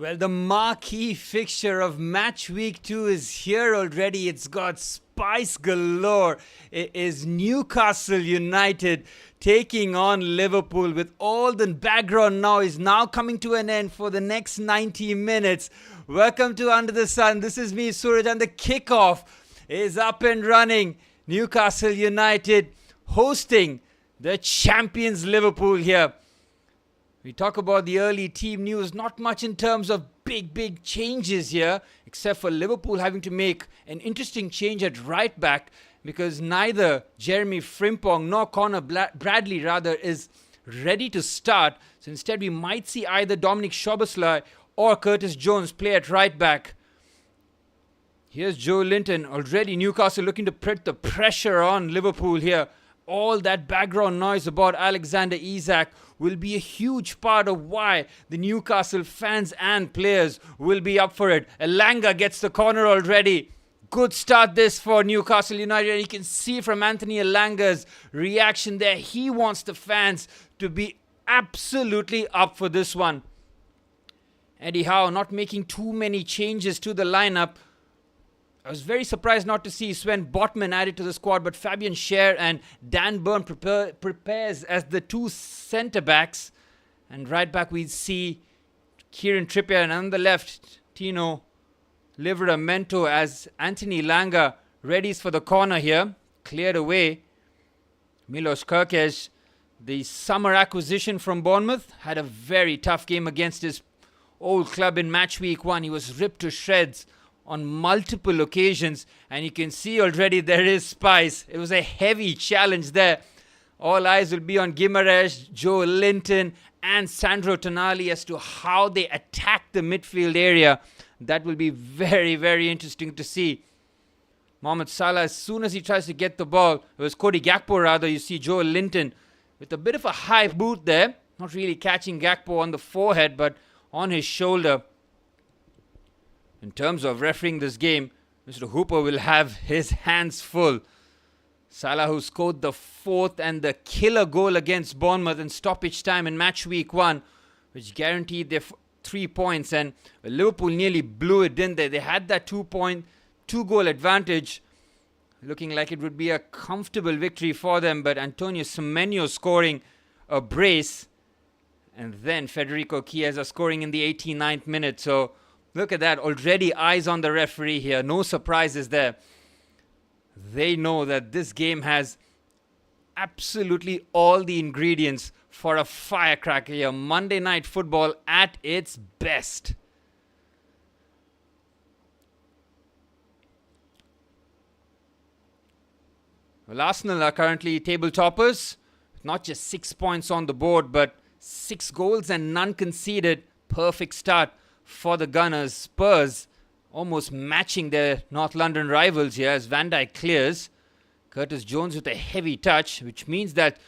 Well, the marquee fixture of match week 2 is here already. It's got spice galore. It is Newcastle United taking on Liverpool, with all the background noise now coming to an end for the next 90 minutes. Welcome to Under the Sun. This is me, Suraj, and the kickoff is up and running. Newcastle United hosting the champions Liverpool here. We talk about the early team news, not much in terms of big changes here, except for Liverpool having to make an interesting change at right back, because neither Jeremy Frimpong nor Connor Bradley is ready to start. So instead we might see either Dominic Szoboszlai or Curtis Jones play at right back. Here's Joe Linton. Already Newcastle looking to put the pressure on Liverpool here. All that background noise about Alexander Isak will be a huge part of why the Newcastle fans and players will be up for it. Elanga gets the corner already. Good start this for Newcastle United. You can see from Anthony Elanga's reaction there. He wants the fans to be absolutely up for this one. Eddie Howe not making too many changes to the lineup. I was very surprised not to see Sven Botman added to the squad, but Fabian Schär and Dan Burn prepares as the two centre-backs. And right back we see Kieran Trippier, and on the left, Tino Livramento, as Anthony Elanga readies for the corner here. Cleared away. Milos Kerkez, the summer acquisition from Bournemouth, had a very tough game against his old club in match week 1. He was ripped to shreds on multiple occasions, and you can see already there is spice. It was a heavy challenge there. All eyes will be on Guimaraes, Joe Linton and Sandro Tonali as to how they attack the midfield area. That will be very interesting to see. Mohamed Salah, as soon as he tries to get the ball, it was Cody Gakpo rather, you see Joe Linton with a bit of a high boot there, not really catching Gakpo on the forehead but on his shoulder. In terms of refereeing this game, Mr. Hooper will have his hands full. Salah, who scored the fourth and the killer goal against Bournemouth in stoppage time in match week 1, which guaranteed their 3 points. And Liverpool nearly blew it, didn't they? They had that 2-goal advantage, looking like it would be a comfortable victory for them. But Antonio Semenyo scoring a brace, and then Federico Chiesa scoring in the 89th minute. So look at that, already eyes on the referee here. No surprises there. They know that this game has absolutely all the ingredients for a firecracker here. Monday Night Football at its best. Well, Arsenal are currently table toppers. Not just 6 points on the board, but 6 goals and none conceded. Perfect start for the Gunners. Spurs almost matching their North London rivals here as Van Dijk clears. Curtis Jones with a heavy touch, which means that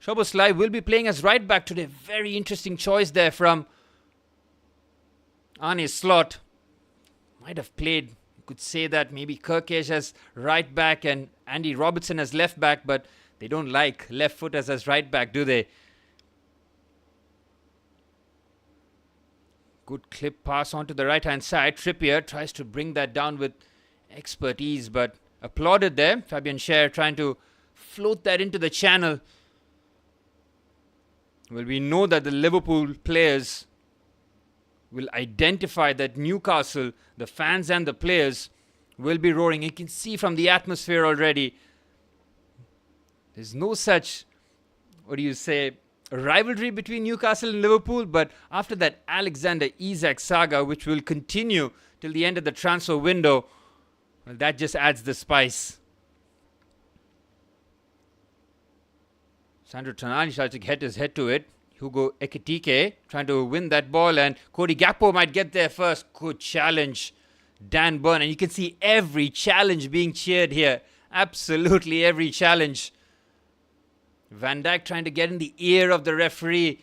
Szoboszlai will be playing as right back today. Very interesting choice there from Arne Slot. Might have played, you could say that maybe Kerkez as right back and Andy Robertson as left back, but they don't like left footers as right back, do they? Good clip pass onto the right-hand side. Trippier tries to bring that down with expertise, but applauded there. Fabian Schär trying to float that into the channel. Well, we know that the Liverpool players will identify that Newcastle, the fans and the players, will be roaring. You can see from the atmosphere already. There's no such, rivalry between Newcastle and Liverpool, but after that Alexander Isak saga, which will continue till the end of the transfer window, well, that just adds the spice. Sandro Tonali tries to get his head to it. Hugo Ekitike trying to win that ball, and Cody Gakpo might get there first. Good challenge. Dan Burn, and you can see every challenge being cheered here. Absolutely every challenge. Van Dijk trying to get in the ear of the referee. You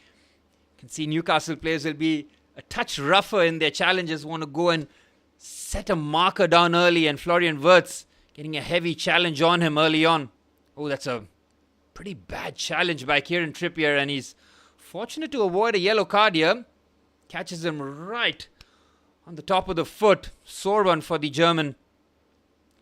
can see Newcastle players will be a touch rougher in their challenges, want to go and set a marker down early, and Florian Wirtz getting a heavy challenge on him early on. Oh, that's a pretty bad challenge by Kieran Trippier, and he's fortunate to avoid a yellow card here. Catches him right on the top of the foot. Sore one for the German.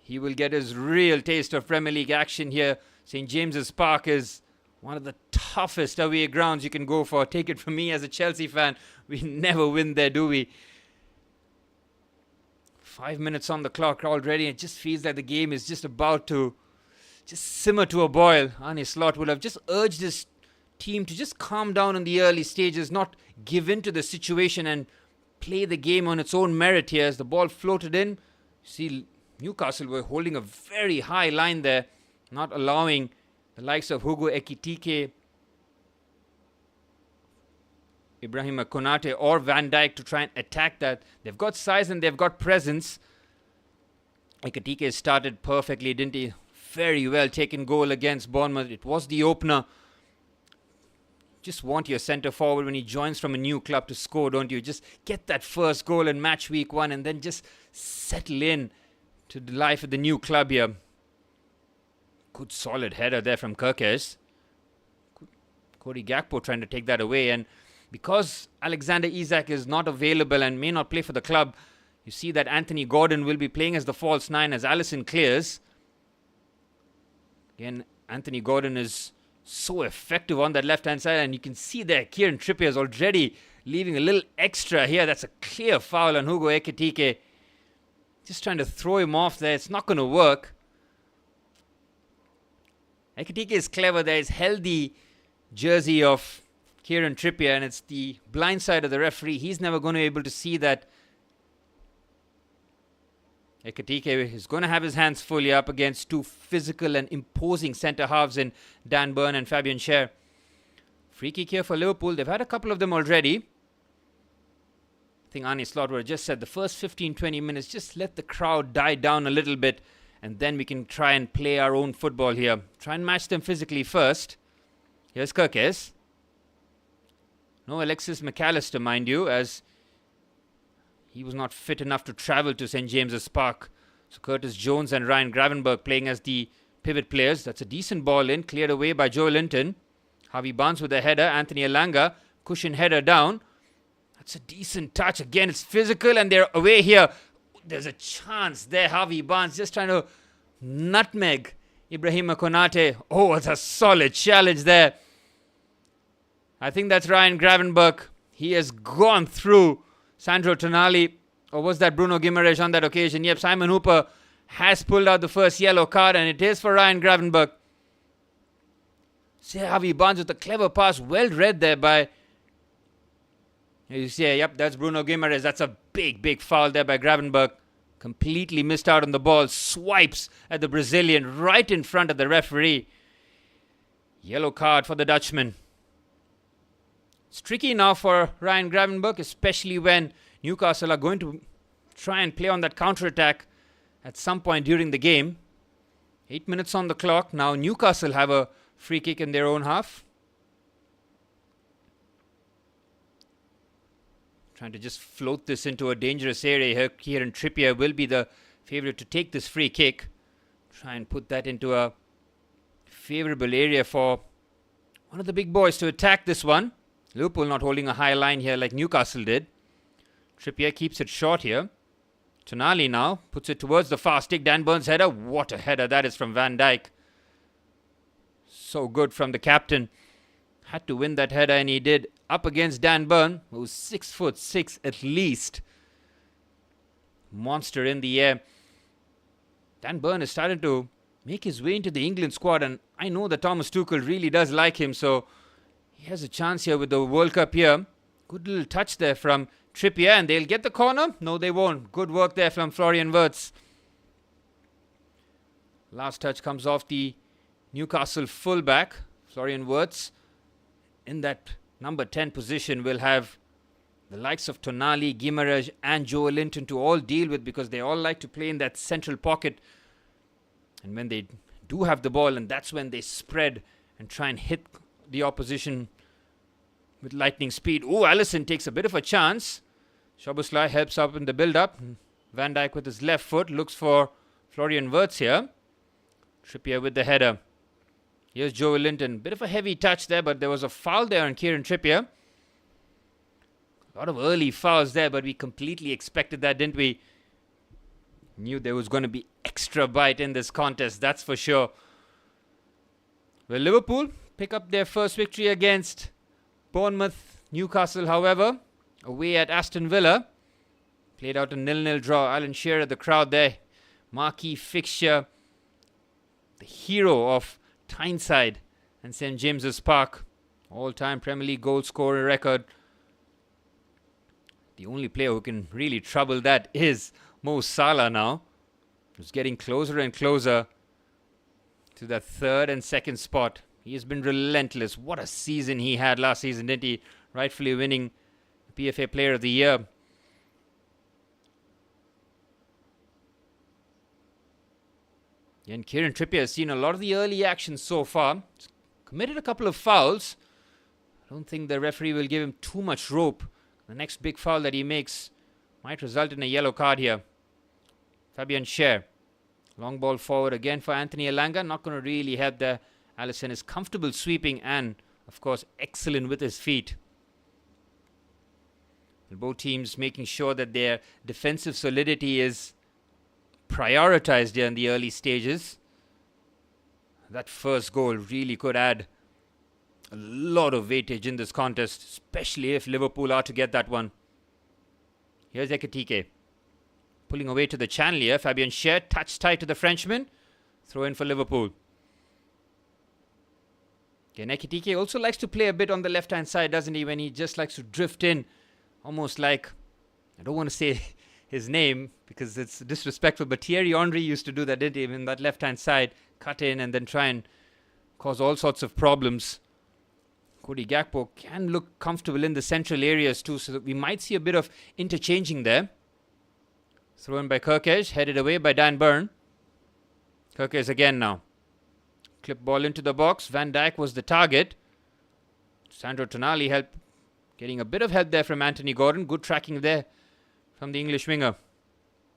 He will get his real taste of Premier League action here. St. James's Park is one of the toughest away grounds you can go for. Take it from me as a Chelsea fan. We never win there, do we? 5 minutes on the clock already. It just feels like the game is just about to just simmer to a boil. Arne Slot would have just urged his team to just calm down in the early stages, not give in to the situation and play the game on its own merit here. As the ball floated in, see Newcastle were holding a very high line there, not allowing the likes of Hugo Ekitike, Ibrahima Konate or Van Dijk to try and attack that. They've got size and they've got presence. Ekitike started perfectly, didn't he? Very well taken goal against Bournemouth. It was the opener. Just want your centre forward when he joins from a new club to score, don't you? Just get that first goal in match week 1 and then just settle in to the life of the new club here. Good solid header there from Kirkes. Cody Gakpo trying to take that away, and because Alexander Isak is not available and may not play for the club, you see that Anthony Gordon will be playing as the false 9 as Alisson clears. Again, Anthony Gordon is so effective on that left-hand side, and you can see there Kieran Trippier is already leaving a little extra here. That's a clear foul on Hugo Ekitike. Just trying to throw him off there. It's not going to work. Ekitike is clever there. He's held the jersey of Kieran Trippier, and it's the blind side of the referee. He's never going to be able to see that Ekitike is going to have his hands fully up against two physical and imposing centre-halves in Dan Burn and Fabian Schär. Free kick here for Liverpool. They've had a couple of them already. I think Arne Slot would have just said the first 15-20 minutes, just let the crowd die down a little bit, and then we can try and play our own football here. Try and match them physically first. Here's Kirkes. No Alexis McAllister, mind you, as he was not fit enough to travel to St. James's Park. So Curtis Jones and Ryan Gravenberch playing as the pivot players. That's a decent ball in, cleared away by Joe Linton. Harvey Barnes with a header. Anthony Elanga, cushion header down. That's a decent touch. Again, it's physical and they're away here. There's a chance there. Harvey Barnes just trying to nutmeg Ibrahima Konate. Oh, it's a solid challenge there. I think that's Ryan Gravenberch. He has gone through Sandro Tonali, or was that Bruno Guimaraes on that occasion? Yep, Simon Hooper has pulled out the first yellow card, and it is for Ryan Gravenberch. See Harvey Barnes with a clever pass, well read there by, you see, yep, that's Bruno Guimaraes. That's a big foul there by Gravenberch. Completely missed out on the ball, swipes at the Brazilian right in front of the referee. Yellow card for the Dutchman. It's tricky now for Ryan Gravenberch, especially when Newcastle are going to try and play on that counter-attack at some point during the game. 8 minutes on the clock. Now Newcastle have a free kick in their own half. Trying to just float this into a dangerous area here, and Trippier will be the favourite to take this free kick. Try and put that into a favourable area for one of the big boys to attack this one. Liverpool not holding a high line here like Newcastle did. Trippier keeps it short here. Tonali now puts it towards the far stick. Dan Burns' header. What a header that is from Van Dijk. So good from the captain. Had to win that header, and he did. Up against Dan Burn, who's 6'6" at least. Monster in the air. Dan Burn is starting to make his way into the England squad, and I know that Thomas Tuchel really does like him, so he has a chance here with the World Cup here. Good little touch there from Trippier, and they'll get the corner. No, they won't. Good work there from Florian Wirtz. Last touch comes off the Newcastle fullback, Florian Wirtz. In that number 10 position, we'll have the likes of Tonali, Guimaraes and Joe Linton to all deal with, because they all like to play in that central pocket. And when they do have the ball, and that's when they spread and try and hit the opposition with lightning speed. Oh, Alisson takes a bit of a chance. Szoboszlai helps up in the build-up. Van Dijk with his left foot looks for Florian Wirtz here. Trippier with the header. Here's Joe Linton. Bit of a heavy touch there, but there was a foul there on Kieran Trippier. A lot of early fouls there, but we completely expected that, didn't we? Knew there was going to be extra bite in this contest, that's for sure. Well, Liverpool pick up their first victory against Bournemouth. Newcastle, however, away at Aston Villa, played out a 0-0 draw. Alan Shearer, the crowd there, marquee fixture, the hero of Tyneside and St James's Park, all-time Premier League goal scorer record. The only player who can really trouble that is Mo Salah now, who's getting closer and closer to that third and second spot. He has been relentless. What a season he had last season, didn't he? Rightfully winning the PFA Player of the Year. And Kieran Trippier has seen a lot of the early action so far. He's committed a couple of fouls. I don't think the referee will give him too much rope. The next big foul that he makes might result in a yellow card here. Fabian Schär. Long ball forward again for Anthony Elanga. Not going to really help there. Alisson is comfortable sweeping and, of course, excellent with his feet. Both teams making sure that their defensive solidity is prioritized here in the early stages. That first goal really could add a lot of weightage in this contest, especially if Liverpool are to get that one. Here's Ekitike. Pulling away to the channel here. Fabian Schär, touch tight to the Frenchman. Throw in for Liverpool. Again, Ekitike also likes to play a bit on the left-hand side, doesn't he? When he just likes to drift in. Almost like, I don't want to say his name because it's disrespectful, but Thierry Henry used to do that, didn't he? In that left-hand side, cut in and then try and cause all sorts of problems. Cody Gakpo can look comfortable in the central areas too, so that we might see a bit of interchanging there. Thrown by Kirkesh, headed away by Dan Burn. Kirkesh again now. Clip ball into the box. Van Dijk was the target. Sandro Tonali helped. Getting a bit of help there from Anthony Gordon. Good tracking there from the English winger.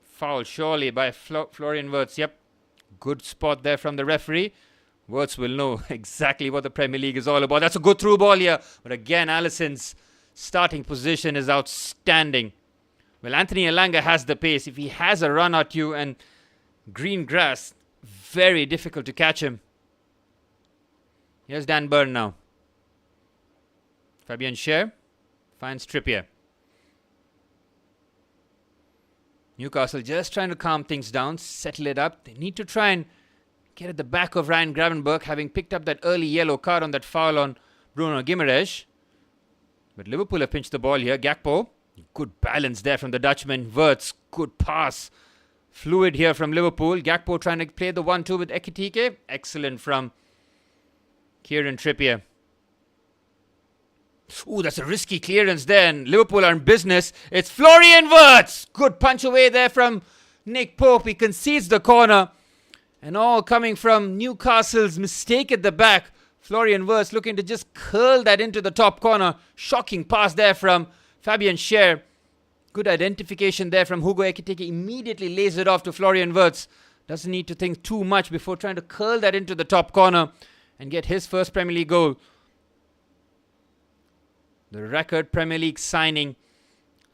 Foul surely by Florian Wirtz. Yep. Good spot there from the referee. Wirtz will know exactly what the Premier League is all about. That's a good through ball here. But again, Alisson's starting position is outstanding. Well, Anthony Elanga has the pace. If he has a run at you and green grass, very difficult to catch him. Here's Dan Burn now. Fabian Schär finds Trippier. Newcastle just trying to calm things down, settle it up. They need to try and get at the back of Ryan Gravenberch, having picked up that early yellow card on that foul on Bruno Guimaraes. But Liverpool have pinched the ball here. Gakpo, good balance there from the Dutchman. Wirtz, good pass. Fluid here from Liverpool. Gakpo trying to play the 1-2 with Ekitike. Excellent from Kieran Trippier. Ooh, that's a risky clearance there, and Liverpool are in business. It's Florian Wirtz. Good punch away there from Nick Pope. He concedes the corner. And all coming from Newcastle's mistake at the back. Florian Wirtz looking to just curl that into the top corner. Shocking pass there from Fabian Schär. Good identification there from Hugo Ekitike. Immediately lays it off to Florian Wirtz. Doesn't need to think too much before trying to curl that into the top corner and get his first Premier League goal. The record Premier League signing,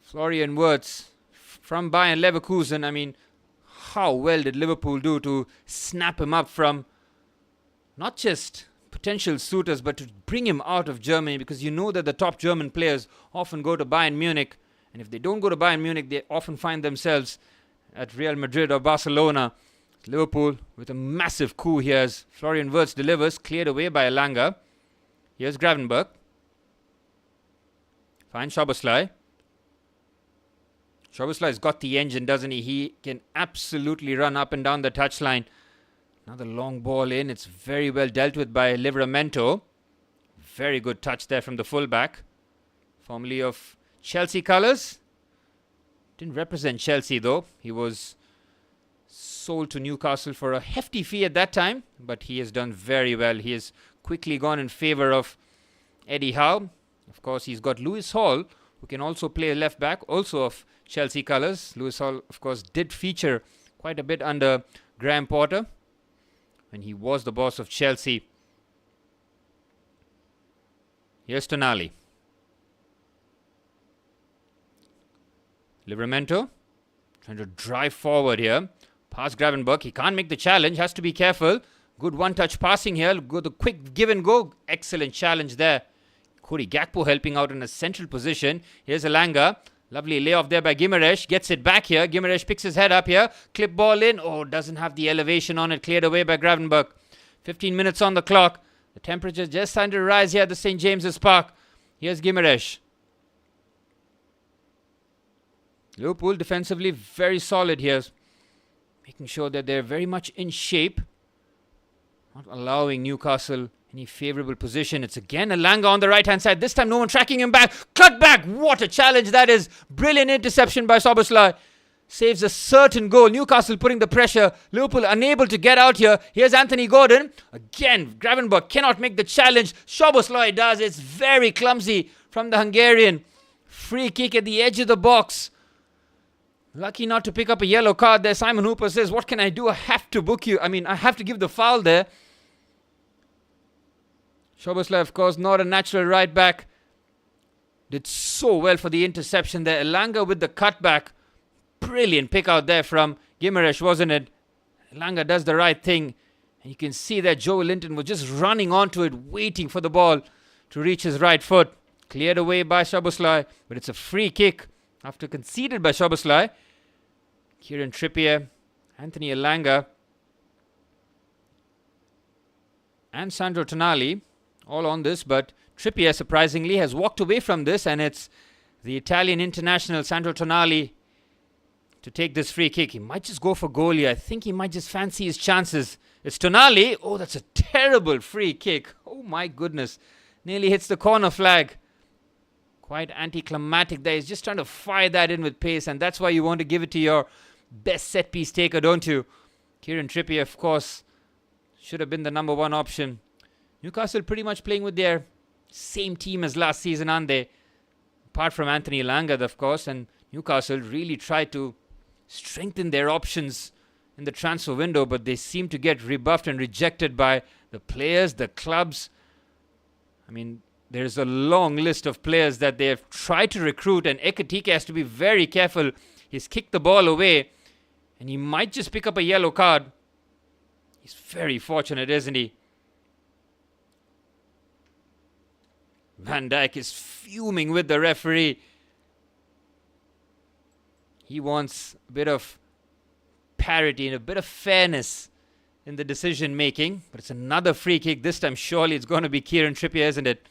Florian Wirtz from Bayern Leverkusen. I mean, how well did Liverpool do to snap him up from not just potential suitors, but to bring him out of Germany, because you know that the top German players often go to Bayern Munich, and if they don't go to Bayern Munich, they often find themselves at Real Madrid or Barcelona. Liverpool with a massive coup here as Florian Wirtz delivers, cleared away by Elanga. Here's Gravenberch. Finds Szoboszlai. Szoboszlai's got the engine, doesn't he? He can absolutely run up and down the touchline. Another long ball in. It's very well dealt with by Livramento. Very good touch there from the fullback. Formerly of Chelsea colours. Didn't represent Chelsea though. He was sold to Newcastle for a hefty fee at that time, but he has done very well. He has quickly gone in favour of Eddie Howe. Of course, he's got Lewis Hall, who can also play left back, also of Chelsea colours. Lewis Hall, of course, did feature quite a bit under Graham Potter when he was the boss of Chelsea. Here's Tonali. Livramento trying to drive forward here. Pass Gravenberch. He can't make the challenge. Has to be careful. Good one-touch passing here. Good, the quick give and go. Excellent challenge there. Cody Gakpo helping out in a central position. Here's Elanga. Lovely layoff there by Gimaresh. Gets it back here. Gimaresh picks his head up here. Clip ball in. Oh, doesn't have the elevation on it. Cleared away by Gravenberch. 15 minutes on the clock. The temperature just starting to rise here at the St. James's Park. Here's Gimaresh. Liverpool defensively very solid here. Making sure that they're very much in shape. Not allowing Newcastle any favourable position. It's again Elanga on the right-hand side. This time no one tracking him back. Cut back. What a challenge that is. Brilliant interception by Szoboszlai. Saves a certain goal. Newcastle putting the pressure. Liverpool unable to get out here. Here's Anthony Gordon. Again, Gravenberch cannot make the challenge. Szoboszlai does. It's very clumsy from the Hungarian. Free kick at the edge of the box. Lucky not to pick up a yellow card there. Simon Hooper says, what can I do? I have to book you. I have to give the foul there. Szoboszlai, of course, not a natural right back. Did so well for the interception there. Elanga with the cutback. Brilliant pick out there from Gimaresh, wasn't it? Elanga does the right thing. And you can see that Joe Linton was just running onto it, waiting for the ball to reach his right foot. Cleared away by Szoboszlai, but it's a free kick after conceded by Szoboszlai. Kieran Trippier, Anthony Elanga, and Sandro Tonali all on this, but Trippier surprisingly has walked away from this, and it's the Italian international Sandro Tonali to take this free kick. He might just go for goalie. I think he might just fancy his chances. It's Tonali. Oh, that's a terrible free kick. Oh my goodness. Nearly hits the corner flag. Quite anticlimactic there. He's just trying to fire that in with pace, and that's why you want to give it to your best set-piece taker, don't you? Kieran Trippier, of course, should have been the number one option. Newcastle pretty much playing with their same team as last season, aren't they? Apart from Anthony Elanga, of course, and Newcastle really tried to strengthen their options in the transfer window, but they seem to get rebuffed and rejected by the players, the clubs. There's a long list of players that they have tried to recruit, and Ekitike has to be very careful. He's kicked the ball away, and he might just pick up a yellow card. He's very fortunate, isn't he? Van Dijk is fuming with the referee. He wants a bit of parity and a bit of fairness in the decision making. But it's another free kick. This time surely it's going to be Kieran Trippier, isn't it?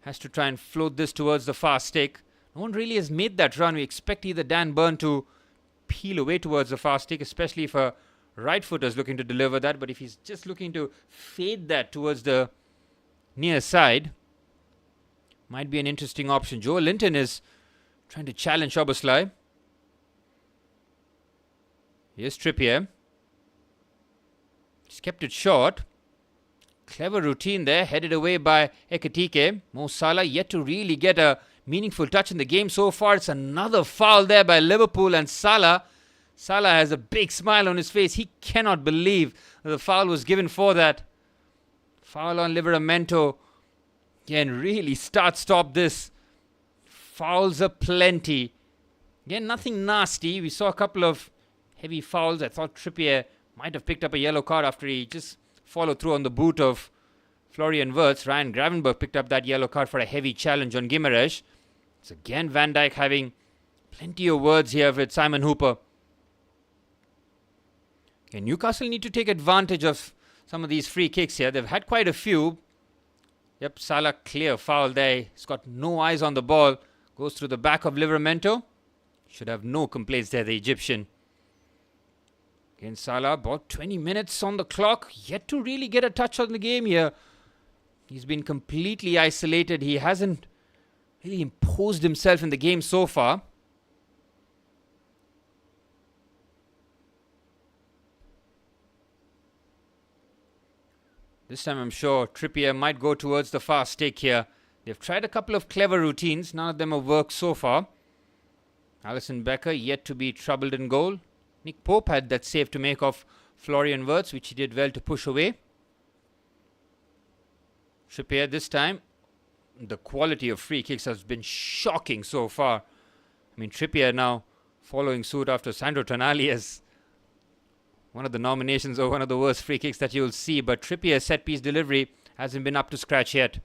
Has to try and float this towards the far stick. No one really has made that run. We expect either Dan Burn to peel away towards the far stick, especially if a right footer is looking to deliver that. But if he's just looking to fade that towards the near side, might be an interesting option. Joe Linton is trying to challenge Szoboszlai. Here's Trippier. He's kept it short. Clever routine there, headed away by Ekitike. Mo Salah yet to really get a meaningful touch in the game so far. It's another foul there by Liverpool, and Salah has a big smile on his face. He cannot believe the foul was given for that. Foul on Livramento. Again, really stop this. Fouls are plenty. Again, nothing nasty. We saw a couple of heavy fouls. I thought Trippier might have picked up a yellow card after he just followed through on the boot of Florian Wirtz. Ryan Gravenberch picked up that yellow card for a heavy challenge on Gimaresh. It's again Van Dijk having plenty of words here with Simon Hooper. Okay, Newcastle need to take advantage of some of these free kicks here. They've had quite a few. Yep, Salah clear foul there. He's got no eyes on the ball. Goes through the back of Livramento. Should have no complaints there, the Egyptian. Again, Salah, about 20 minutes on the clock. Yet to really get a touch on the game here. He's been completely isolated. He hasn't really imposed himself in the game so far. This time I'm sure Trippier might go towards the far stick here. They've tried a couple of clever routines. None of them have worked so far. Alisson Becker yet to be troubled in goal. Nick Pope had that save to make off Florian Wirtz, which he did well to push away. Trippier this time. The quality of free kicks has been shocking so far. I mean, Trippier now following suit after Sandro Tonali as one of the nominations or one of the worst free kicks that you'll see. But Trippier's set-piece delivery hasn't been up to scratch yet.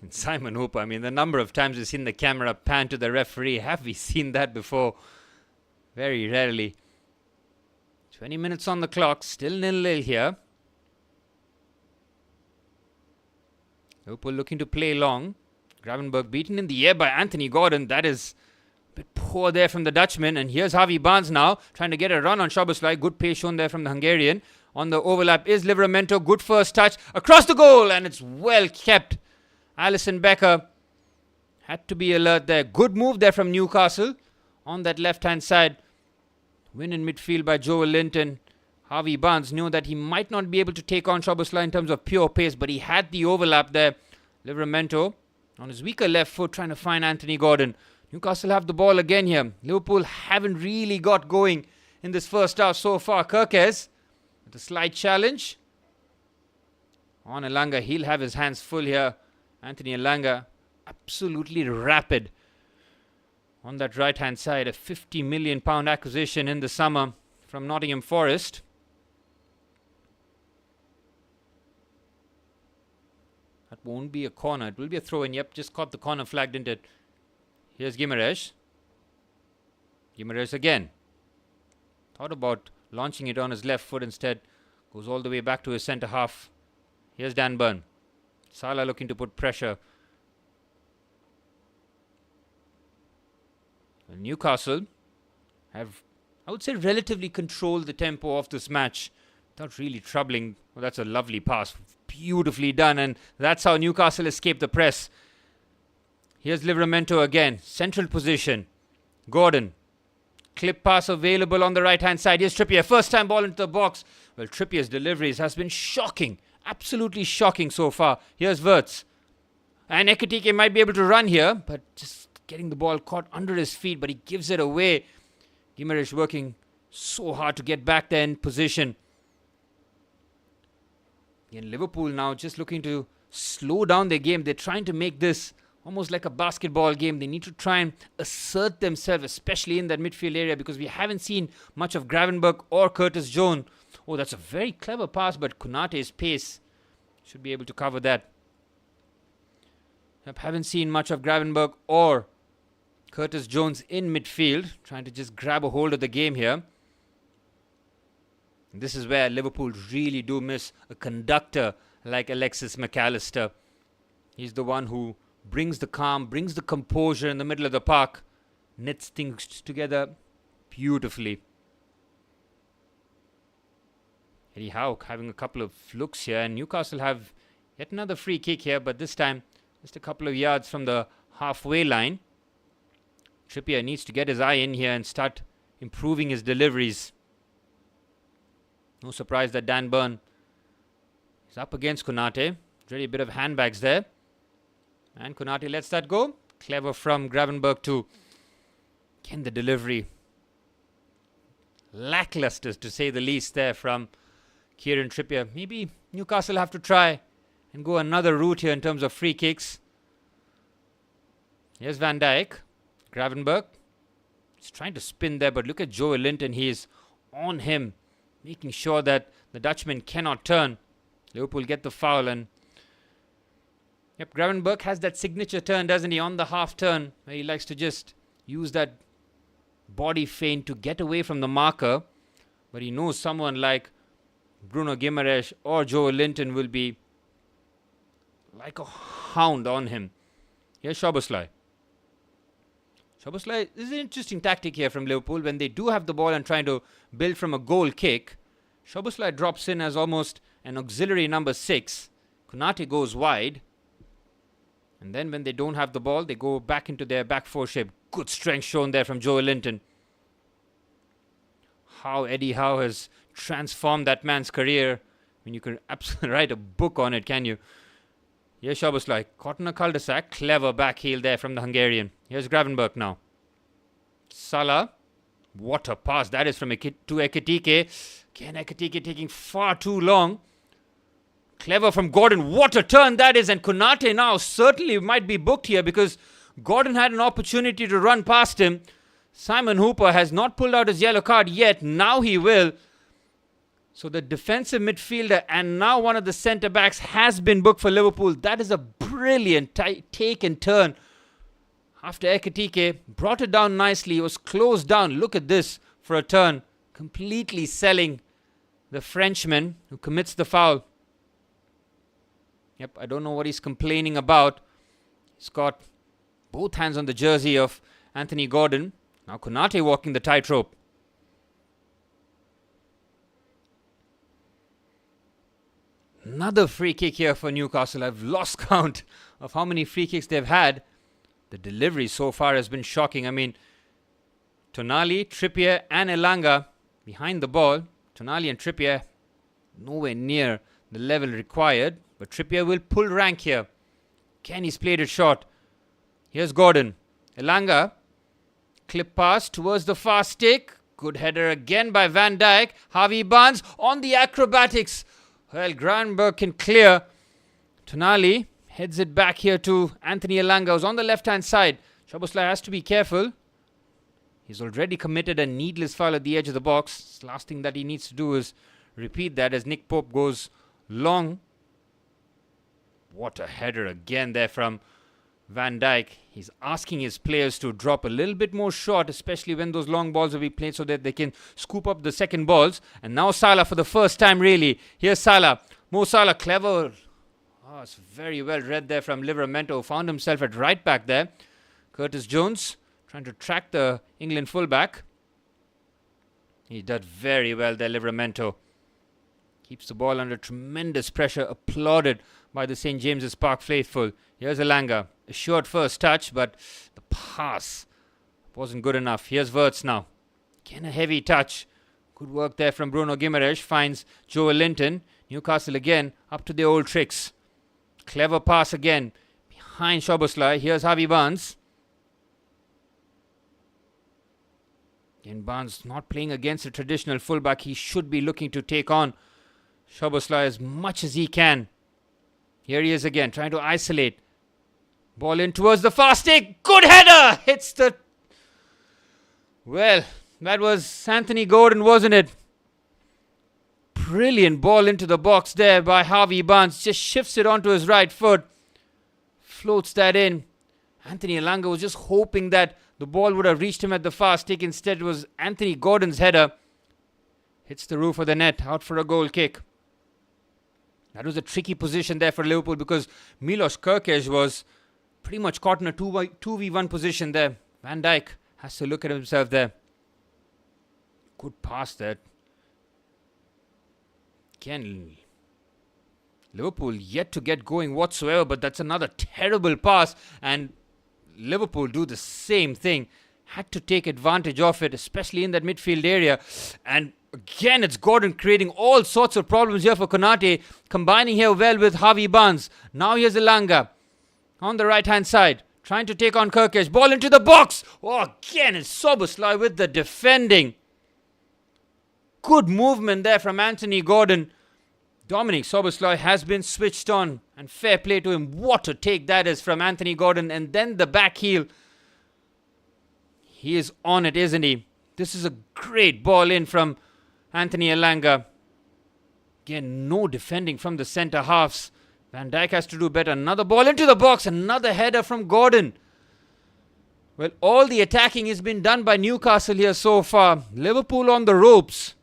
And Simon Hooper, I mean, the number of times we've seen the camera pan to the referee, have we seen that before? Very rarely. 20 minutes on the clock, still 0-0 here. Liverpool looking to play long. Gravenberch beaten in the air by Anthony Gordon. That is a bit poor there from the Dutchman. And here's Harvey Barnes now, trying to get a run on Szoboszlai. Good pace shown there from the Hungarian. On the overlap is Livramento. Good first touch. Across the goal, and it's well kept. Alisson Becker had to be alert there. Good move there from Newcastle on that left-hand side. Win in midfield by Joel Linton. Harvey Barnes knew that he might not be able to take on Szoboszlai in terms of pure pace, but he had the overlap there. Livramento on his weaker left foot trying to find Anthony Gordon. Newcastle have the ball again here. Liverpool haven't really got going in this first half so far. Kerkez with a slight challenge. On Elanga, he'll have his hands full here. Anthony Elanga, absolutely rapid on that right-hand side. A £50 million acquisition in the summer from Nottingham Forest. That won't be a corner. It will be a throw-in. Yep, just caught the corner flag, didn't it? Here's Guimaraes. Guimaraes again. Thought about launching it on his left foot instead. Goes all the way back to his centre half. Here's Dan Burn. Salah looking to put pressure. Well, Newcastle have, I would say, relatively controlled the tempo of this match without really troubling. Well, that's a lovely pass. Beautifully done, and that's how Newcastle escaped the press. Here's Livramento again. Central position. Gordon. Clip pass available on the right-hand side. Here's Trippier. First time ball into the box. Well, Trippier's deliveries has been shocking. Absolutely shocking so far. Here's Wirtz. And Ekitike might be able to run here, but just getting the ball caught under his feet, but he gives it away. Guimaraes working so hard to get back there in position. And Liverpool now just looking to slow down their game. They're trying to make this almost like a basketball game. They need to try and assert themselves, especially in that midfield area, because we haven't seen much of Gravenberch or Curtis Jones. Oh, that's a very clever pass, but Konate's pace should be able to cover that. Haven't seen much of Gravenberch or Curtis Jones in midfield, trying to just grab a hold of the game here. And this is where Liverpool really do miss a conductor like Alexis McAllister. He's the one who brings the calm, brings the composure in the middle of the park, knits things together beautifully. Eddie Howe having a couple of looks here, and Newcastle have yet another free kick here, but this time just a couple of yards from the halfway line. Trippier needs to get his eye in here and start improving his deliveries. No surprise that Dan Burn is up against Konate. Really a bit of handbags there. And Konate lets that go. Clever from Gravenberch too. Again, the delivery lackluster to say the least there from Kieran Trippier. Maybe Newcastle have to try and go another route here in terms of free kicks. Here's Van Dijk. Gravenberch. He's trying to spin there, but look at Joel Linton. He is on him, making sure that the Dutchman cannot turn. Liverpool get the foul, and yep, Gravenberch has that signature turn, doesn't he, on the half turn, where he likes to just use that body feint to get away from the marker. But he knows someone like Bruno Guimaraes or Joel Linton will be like a hound on him. Here's Szoboszlai. Szoboszlai, this is an interesting tactic here from Liverpool. When they do have the ball and trying to build from a goal kick, Szoboszlai drops in as almost an auxiliary number 6. Konate goes wide. And then when they don't have the ball, they go back into their back four shape. Good strength shown there from Joel Linton. How Eddie Howe has transformed that man's career. I mean, you could absolutely write a book on it, can you? Here's Szoboszlai. Caught in a cul-de-sac. Clever back heel there from the Hungarian. Here's Gravenberch now. Salah. What a pass that is from to Ekitike. Again, Ekitike taking far too long Clever from Gordon. What a turn that is. And Konate now certainly might be booked here because Gordon had an opportunity to run past him. Simon Hooper has not pulled out his yellow card yet. Now he will. So the defensive midfielder and now one of the centre-backs has been booked for Liverpool. That is a brilliant take and turn. After Ekitike brought it down nicely. It was closed down. Look at this for a turn. Completely selling the Frenchman who commits the foul. Yep, I don't know what he's complaining about. He's got both hands on the jersey of Anthony Gordon. Now Konate walking the tightrope. Another free kick here for Newcastle. I've lost count of how many free kicks they've had. The delivery so far has been shocking. I mean, Tonali, Trippier and Elanga behind the ball. Tonali and Trippier nowhere near the level required. But Trippier will pull rank here. Kenny's played it short. Here's Gordon. Elanga. Clip pass towards the far stick. Good header again by Van Dijk. Harvey Barnes on the acrobatics. Well, Granberg can clear. Tonali heads it back here to Anthony Elanga, who's on the left-hand side. Szoboszlai has to be careful. He's already committed a needless foul at the edge of the box. The last thing that he needs to do is repeat that as Nick Pope goes long. What a header again there from Van Dijk. He's asking his players to drop a little bit more short, especially when those long balls will be played so that they can scoop up the second balls. And now Salah for the first time really. Here's Salah. Mo Salah, clever. Oh, it's very well read there from Livramento. Found himself at right back there. Curtis Jones trying to track the England fullback. He did very well there, Livramento. Keeps the ball under tremendous pressure. Applauded by the St. James's Park faithful. Here's Elanga. A short first touch, but the pass wasn't good enough. Here's Wirtz now. Again a heavy touch. Good work there from Bruno Guimaraes. Finds Joel Linton. Newcastle again up to their old tricks. Clever pass again. Behind Szoboszlai. Here's Harvey Barnes. Again, Barnes not playing against a traditional fullback. He should be looking to take on Szoboszlai as much as he can. Here he is again, trying to isolate. Ball in towards the far stick. Good header! Hits the... Well, that was Anthony Gordon, wasn't it? Brilliant ball into the box there by Harvey Barnes. Just shifts it onto his right foot. Floats that in. Anthony Elanga was just hoping that the ball would have reached him at the far stick. Instead, it was Anthony Gordon's header. Hits the roof of the net. Out for a goal kick. That was a tricky position there for Liverpool because Milos Kerkez was pretty much caught in a 2v1 position there. Van Dijk has to look at himself there. Good pass there. Again, Liverpool yet to get going whatsoever, but that's another terrible pass. And Liverpool do the same thing. Had to take advantage of it, especially in that midfield area. And again, it's Gordon creating all sorts of problems here for Konate. Combining here well with Harvey Barnes. Now here's Elanga on the right-hand side. Trying to take on Kerkez. Ball into the box. Oh, again, it's Szoboszlai with the defending. Good movement there from Anthony Gordon. Dominic Szoboszlai has been switched on. And fair play to him. What a take that is from Anthony Gordon. And then the back heel. He is on it, isn't he? This is a great ball in from Anthony Elanga. Again, no defending from the centre halves. Van Dijk has to do better. Another ball into the box. Another header from Gordon. Well, all the attacking has been done by Newcastle here so far. Liverpool on the ropes.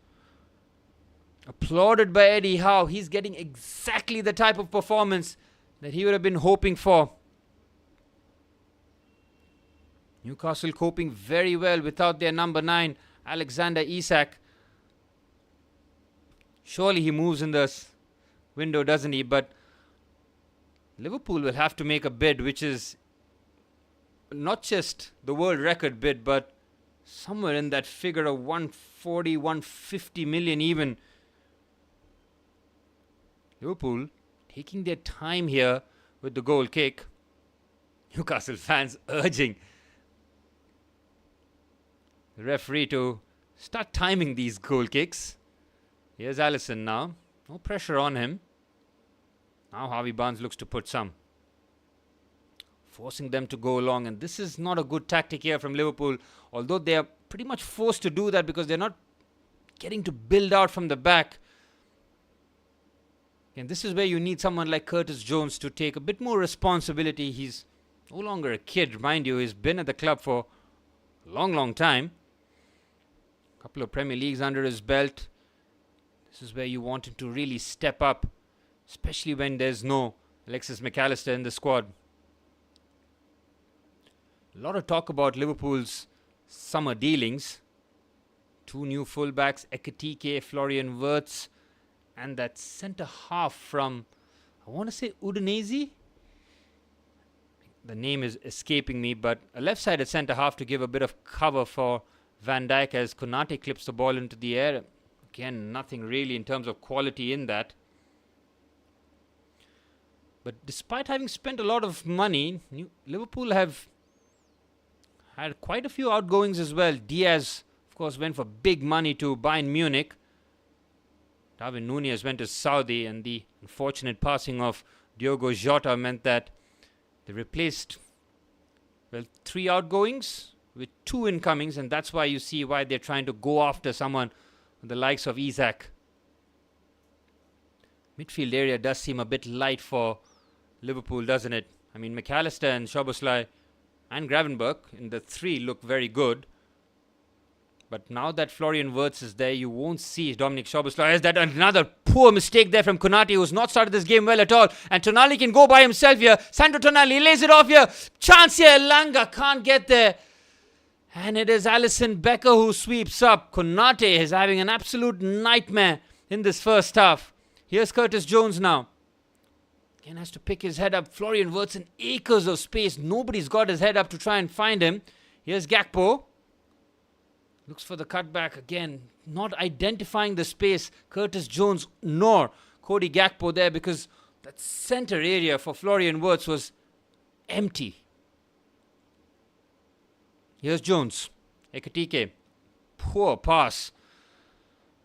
Applauded by Eddie Howe. He's getting exactly the type of performance that he would have been hoping for. Newcastle coping very well without their number 9, Alexander Isak. Surely he moves in this window, doesn't he? But Liverpool will have to make a bid, which is not just the world record bid, but somewhere in that figure of 140, 150 million even. Liverpool taking their time here with the goal kick. Newcastle fans urging the referee to start timing these goal kicks. Here's Alisson now. No pressure on him. Now Harvey Barnes looks to put some, forcing them to go along, and this is not a good tactic here from Liverpool, although they are pretty much forced to do that because they're not getting to build out from the back. And this is where you need someone like Curtis Jones to take a bit more responsibility. He's no longer a kid, mind you. He's been at the club for a long time. A couple of Premier Leagues under his belt. This is where you want him to really step up, especially when there's no Alexis McAllister in the squad. A lot of talk about Liverpool's summer dealings. 2 new fullbacks, Ekitike, Florian Wirtz, and that centre half from, I want to say Udinese. The name is escaping me, but a left-sided centre half to give a bit of cover for Van Dijk as Konate clips the ball into the air. Again, nothing really in terms of quality in that. But despite having spent a lot of money, Liverpool have had quite a few outgoings as well. Diaz, of course, went for big money to Bayern Munich. Darwin Núñez went to Saudi, and the unfortunate passing of Diogo Jota meant that they replaced, 3 outgoings with 2 incomings, and that's why you see why they're trying to go after someone the likes of Isak. Midfield area does seem a bit light for Liverpool, doesn't it? I mean, McAllister and Szoboszlai and Gravenberch in the 3 look very good. But now that Florian Wirtz is there, you won't see Dominic Szoboszlai. Is that another poor mistake there from Konate, who's not started this game well at all. And Tonali can go by himself here. Sandro Tonali lays it off here. Chance here. Langa can't get there. And it is Alisson Becker who sweeps up. Konate is having an absolute nightmare in this first half. Here's Curtis Jones now. Again has to pick his head up. Florian Wirtz in acres of space. Nobody's got his head up to try and find him. Here's Gakpo. Looks for the cutback again. Not identifying the space. Curtis Jones nor Cody Gakpo there because that center area for Florian Wirtz was empty. Here's Jones. Ekitike. Poor pass.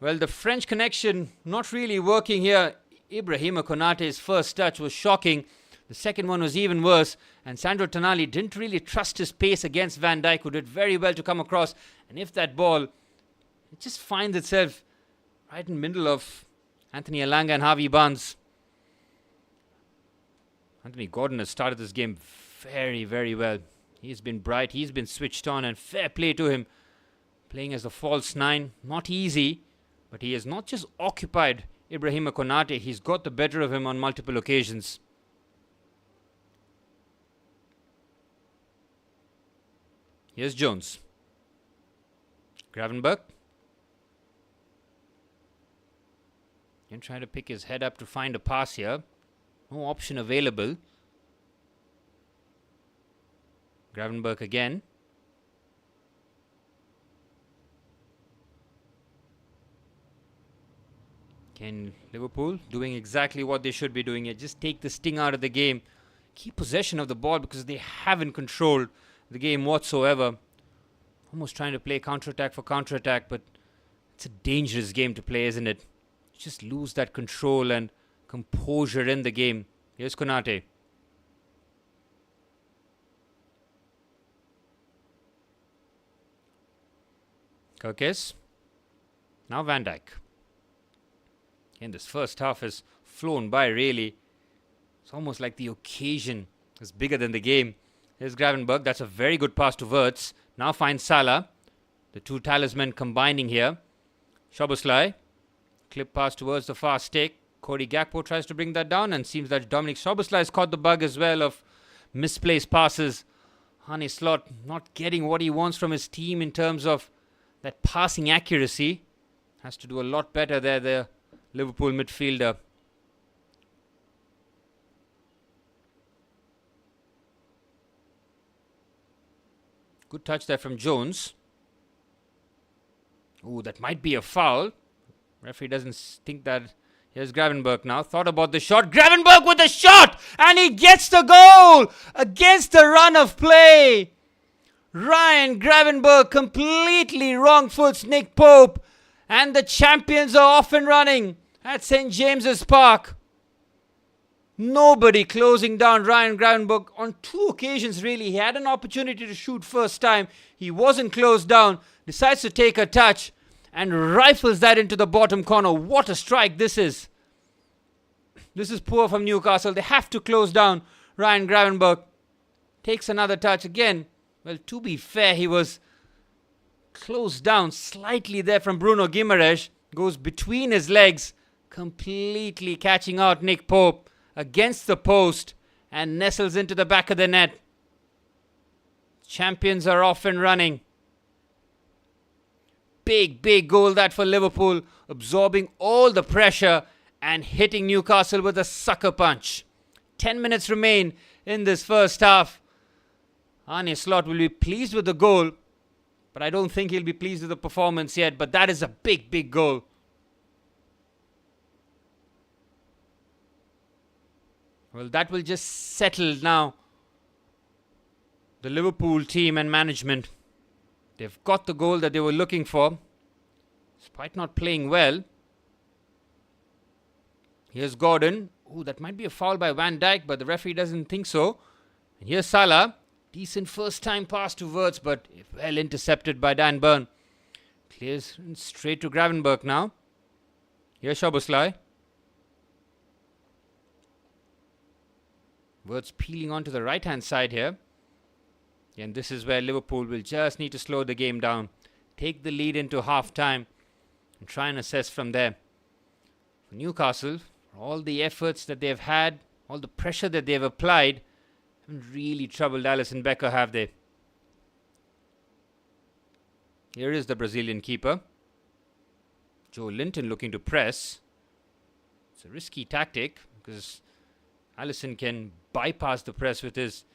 Well, the French connection not really working here. Ibrahima Konate's first touch was shocking. The second one was even worse. And Sandro Tonali didn't really trust his pace against Van Dijk, who did very well to come across. And if that ball, it just finds itself right in the middle of Anthony Elanga and Harvey Barnes. Anthony Gordon has started this game very well. He's been bright. He's been switched on. And fair play to him. Playing as a false 9. Not easy. But he has not just occupied Ibrahima Konate. He's got the better of him on multiple occasions. Here's Jones. Gravenberch. And trying to pick his head up to find a pass here. No option available. Gravenberch again. Again, Liverpool doing exactly what they should be doing here. Just take the sting out of the game. Keep possession of the ball because they haven't controlled the game whatsoever. Almost trying to play counter-attack for counter-attack, but it's a dangerous game to play, isn't it? You just lose that control and composure in the game. Here's Konate. Kirkes. Now Van Dijk. And this first half has flown by, really. It's almost like the occasion is bigger than the game. Here's Gravenberch. That's a very good pass to Wirtz. Now finds Salah. The 2 talismen combining here. Szoboszlai. Clip pass towards the far stick. Cody Gakpo tries to bring that down, and seems that Dominic Szoboszlai has caught the bug as well of misplaced passes. Arne Slot not getting what he wants from his team in terms of that passing accuracy. Has to do a lot better there, the Liverpool midfielder. Good touch there from Jones. Ooh, that might be a foul. Referee doesn't think that. Here's Gravenberch now. Thought about the shot. Gravenberch with the shot! And he gets the goal! Against the run of play. Ryan Gravenberch completely wrong foots Nick Pope. And the champions are off and running at St. James's Park. Nobody closing down Ryan Gravenberch on 2 occasions, really. He had an opportunity to shoot first time. He wasn't closed down. Decides to take a touch and rifles that into the bottom corner. What a strike this is. This is poor from Newcastle. They have to close down Ryan Gravenberch. Takes another touch again. Well, to be fair, he was closed down slightly there from Bruno Guimaraes. Goes between his legs, completely catching out Nick Pope against the post and nestles into the back of the net. Champions are off and running. Big goal that for Liverpool, absorbing all the pressure and hitting Newcastle with a sucker punch. 10 minutes remain in this first half. Arne Slot will be pleased with the goal, but I don't think he'll be pleased with the performance yet. But that is a big goal. Well, that will just settle now the Liverpool team and management. They've got the goal that they were looking for, despite not playing well. Here's Gordon. Oh, that might be a foul by Van Dijk, but the referee doesn't think so. And here's Salah. Decent first time pass to Wirtz, but well intercepted by Dan Burn. Clears straight to Gravenberch now. Here's Szoboszlai. Wirtz peeling onto the right hand side here. And this is where Liverpool will just need to slow the game down. Take the lead into half time and try and assess from there. For Newcastle, all the efforts that they've had, all the pressure that they've applied, haven't really troubled Alisson Becker, have they? Here is the Brazilian keeper. Joe Linton looking to press. It's a risky tactic because Alisson can bypass the press with his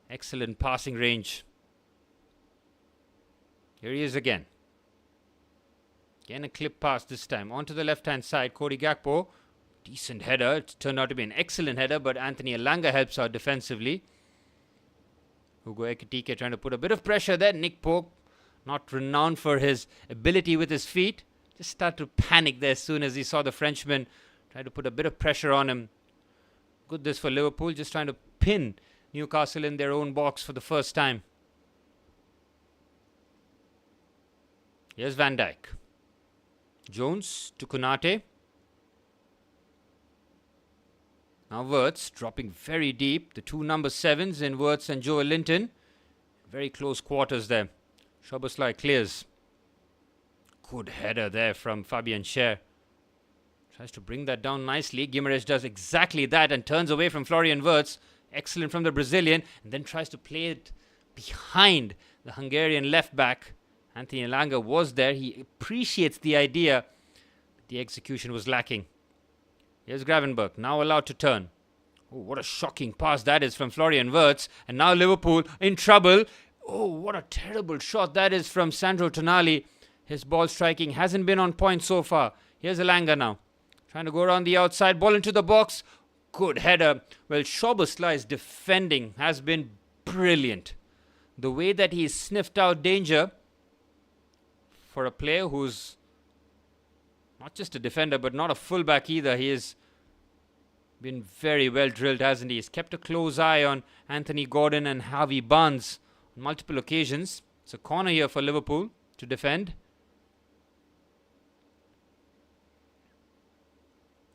excellent passing range. Here he is again. Again a clip pass this time. Onto the left-hand side, Cody Gakpo. Decent header. It turned out to be an excellent header, but Anthony Elanga helps out defensively. Hugo Ekitike trying to put a bit of pressure there. Nick Pope, not renowned for his ability with his feet, just started to panic there as soon as he saw the Frenchman. Tried to put a bit of pressure on him. Good this for Liverpool, just trying to pin Newcastle in their own box for the first time. Here's Van Dijk. Jones to Konate. Now Wirtz dropping very deep. The 2 number 7s in Wirtz and Joe Linton. Very close quarters there. Szoboszlai clears. Good header there from Fabian Schär. Tries to bring that down nicely. Guimaraes does exactly that and turns away from Florian Wirtz. Excellent from the Brazilian. And then tries to play it behind the Hungarian left back. Anthony Elanga was there. He appreciates the idea. The execution was lacking. Here's Gravenberch, now allowed to turn. Oh, what a shocking pass that is from Florian Wirtz. And now Liverpool in trouble. Oh, what a terrible shot that is from Sandro Tonali. His ball striking hasn't been on point so far. Here's Elanga now. Trying to go around the outside, ball into the box. Good header. Well, Szoboszlai's defending has been brilliant. The way that he sniffed out danger for a player who's not just a defender, but not a fullback either. He has been very well drilled, hasn't he? He's kept a close eye on Anthony Gordon and Harvey Barnes on multiple occasions. It's a corner here for Liverpool to defend.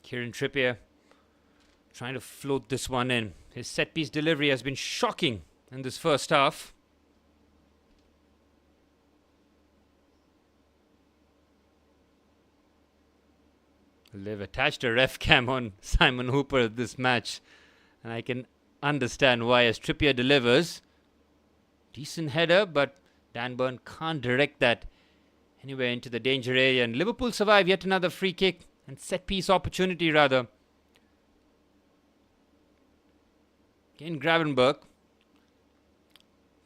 Kieran Trippier trying to float this one in. His set-piece delivery has been shocking in this first half. They've attached a ref cam on Simon Hooper this match, and I can understand why, as Trippier delivers. Decent header, but Dan Burn can't direct that anywhere into the danger area, and Liverpool survive yet another free kick and set-piece opportunity rather. Again, Gravenberch,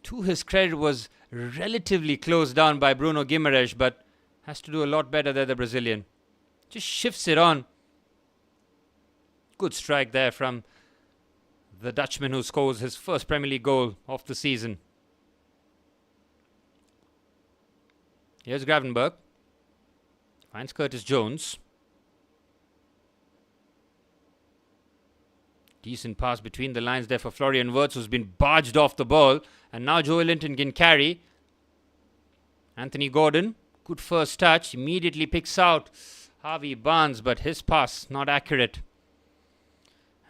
to his credit, was relatively closed down by Bruno Guimaraes, but has to do a lot better there, the Brazilian. Just shifts it on. Good strike there from the Dutchman who scores his first Premier League goal of the season. Here's Gravenberch. Finds Curtis Jones. Decent pass between the lines there for Florian Wirtz, who's been barged off the ball. And now Joe Linton can carry. Anthony Gordon, good first touch. Immediately picks out Harvey Barnes, but his pass not accurate.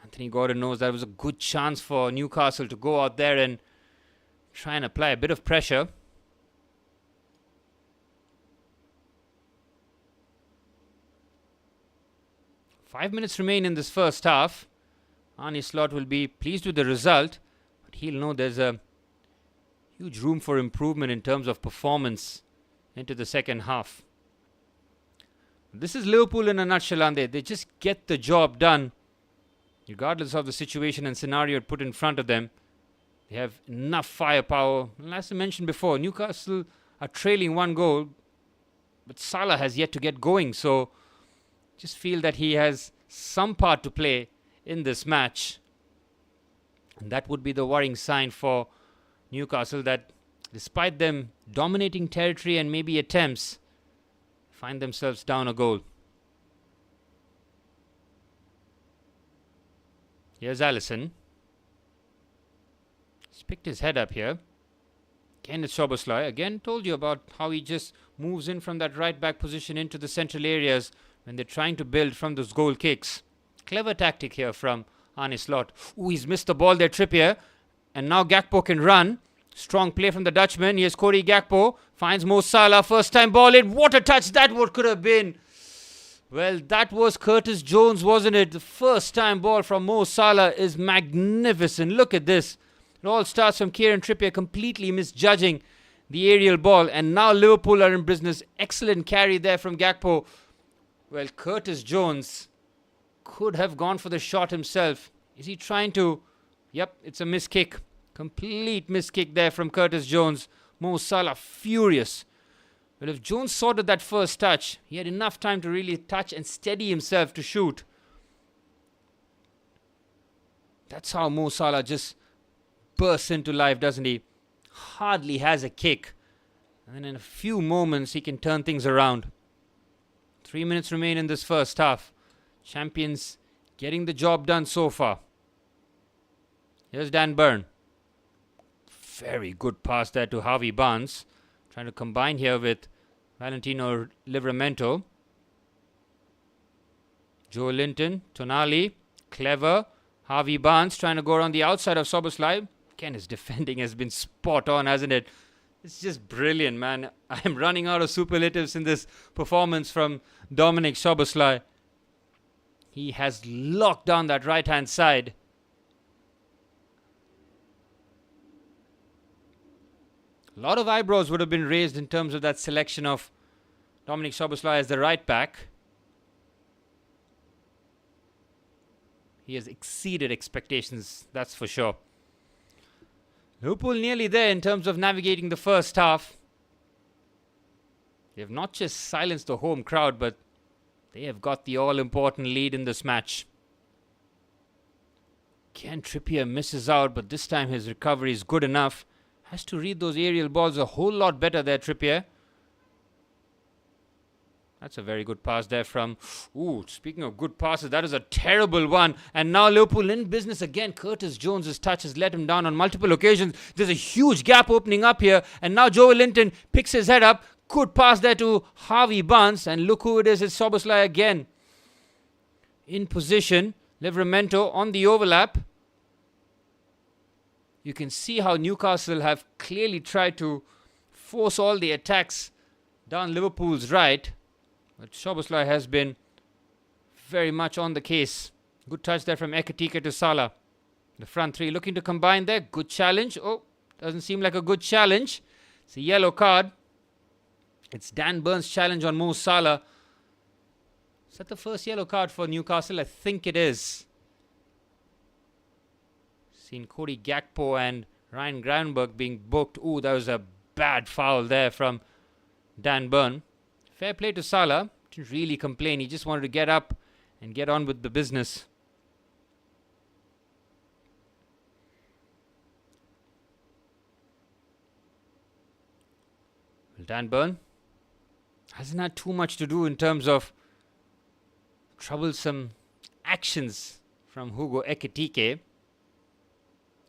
Anthony Gordon knows that was a good chance for Newcastle to go out there and try and apply a bit of pressure. Five minutes remain in this first half. Arne Slot will be pleased with the result, but he'll know there's a huge room for improvement in terms of performance into the second half. This is Liverpool in a nutshell, aren't they? They just get the job done, regardless of the situation and scenario put in front of them. They have enough firepower. And as I mentioned before, Newcastle are trailing 1 goal, but Salah has yet to get going, so just feel that he has some part to play in this match. And that would be the worrying sign for Newcastle, that despite them dominating territory and maybe attempts, find themselves down a goal. Here's Alisson. He's picked his head up here. Again, it's Szoboszlai. Again, told you about how he just moves in from that right back position into the central areas when they're trying to build from those goal kicks. Clever tactic here from Arne Slot. Ooh, he's missed the ball there, Trippier. And now Gakpo can run. Strong play from the Dutchman. Here's Cody Gakpo. Finds Mo Salah. First time ball in. What a touch that would could have been. Well, that was Curtis Jones, wasn't it? The first time ball from Mo Salah is magnificent. Look at this. It all starts from Kieran Trippier completely misjudging the aerial ball. And now Liverpool are in business. Excellent carry there from Gakpo. Well, Curtis Jones could have gone for the shot himself. Is he trying to? Yep, it's a miss kick. Complete miss kick there from Curtis Jones. Mo Salah furious. Well, if Jones sorted that first touch, he had enough time to really touch and steady himself to shoot. That's how Mo Salah just bursts into life, doesn't he? Hardly has a kick. And then in a few moments, he can turn things around. 3 minutes remain in this first half. Champions getting the job done so far. Here's Dan Burn. Very good pass there to Harvey Barnes. Trying to combine here with Valentino Livramento. Joe Linton, Tonali, clever. Harvey Barnes trying to go around the outside of Szoboszlai. Again, his defending has been spot on, hasn't it? It's just brilliant, man. I'm running out of superlatives in this performance from Dominik Szoboszlai. He has locked down that right-hand side. A lot of eyebrows would have been raised in terms of that selection of Dominik Szoboszlai as the right back. He has exceeded expectations, that's for sure. Liverpool nearly there in terms of navigating the first half. They have not just silenced the home crowd, but they have got the all-important lead in this match. Ken Trippier misses out, but this time his recovery is good enough. Has to read those aerial balls a whole lot better there, Trippier. That's a very good pass there from... Ooh, speaking of good passes, that is a terrible one. And now Liverpool in business again. Curtis Jones' touch has let him down on multiple occasions. There's a huge gap opening up here. And now Joe Linton picks his head up. Good pass there to Harvey Barnes. And look who it is. It's Szoboszlai again. In position. Livramento on the overlap. You can see how Newcastle have clearly tried to force all the attacks down Liverpool's right. But Szoboszlai has been very much on the case. Good touch there from Ekitike to Salah. The front three looking to combine there. Good challenge. Oh, doesn't seem like a good challenge. It's a yellow card. It's Dan Burns' challenge on Mo Salah. Is that the first yellow card for Newcastle? I think it is. Seen Cody Gakpo and Ryan Gravenberch being booked. Ooh, that was a bad foul there from Dan Burn. Fair play to Salah. Didn't really complain. He just wanted to get up and get on with the business. Well, Dan Burn hasn't had too much to do in terms of troublesome actions from Hugo Ekitike.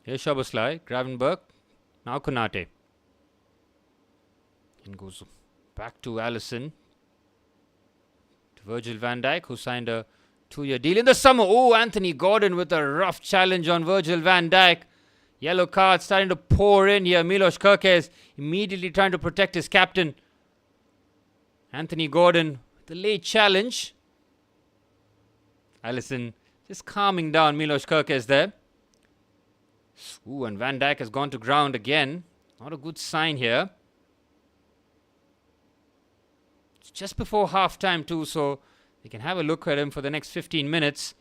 Here's Szoboszlai, Gravenberch, now Konate. And goes back to Alisson. To Virgil van Dijk, who signed a 2-year deal in the summer. Oh, Anthony Gordon with a rough challenge on Virgil van Dijk. Yellow card starting to pour in here. Milos Kerkez immediately trying to protect his captain. Anthony Gordon with a late challenge. Alisson just calming down Milos Kerkez there. Ooh, and Van Dijk has gone to ground again. Not a good sign here. It's just before half-time too, so they can have a look at him for the next 15 minutes.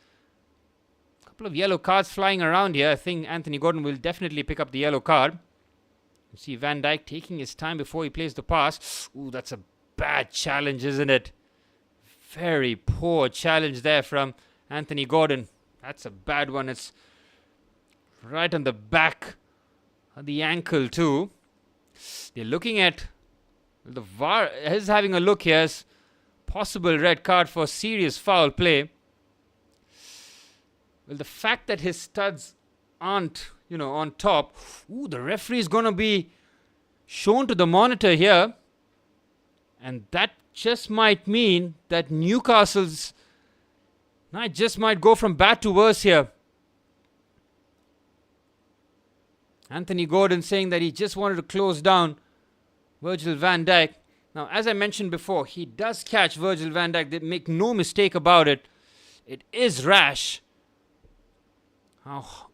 A couple of yellow cards flying around here. I think Anthony Gordon will definitely pick up the yellow card. You see Van Dijk taking his time before he plays the pass. Ooh, that's a bad challenge, isn't it? Very poor challenge there from Anthony Gordon. That's a bad one. It's right on the back of the ankle too. They're looking at the VAR is having a look here as possible red card for serious foul play. Well, the fact that his studs aren't, on top. Ooh, the referee is going to be shown to the monitor here. And that just might mean that Newcastle's night just might go from bad to worse here. Anthony Gordon saying that he just wanted to close down Virgil van Dijk. Now, as I mentioned before, he does catch Virgil van Dijk. They make no mistake about it. It is rash. Oh,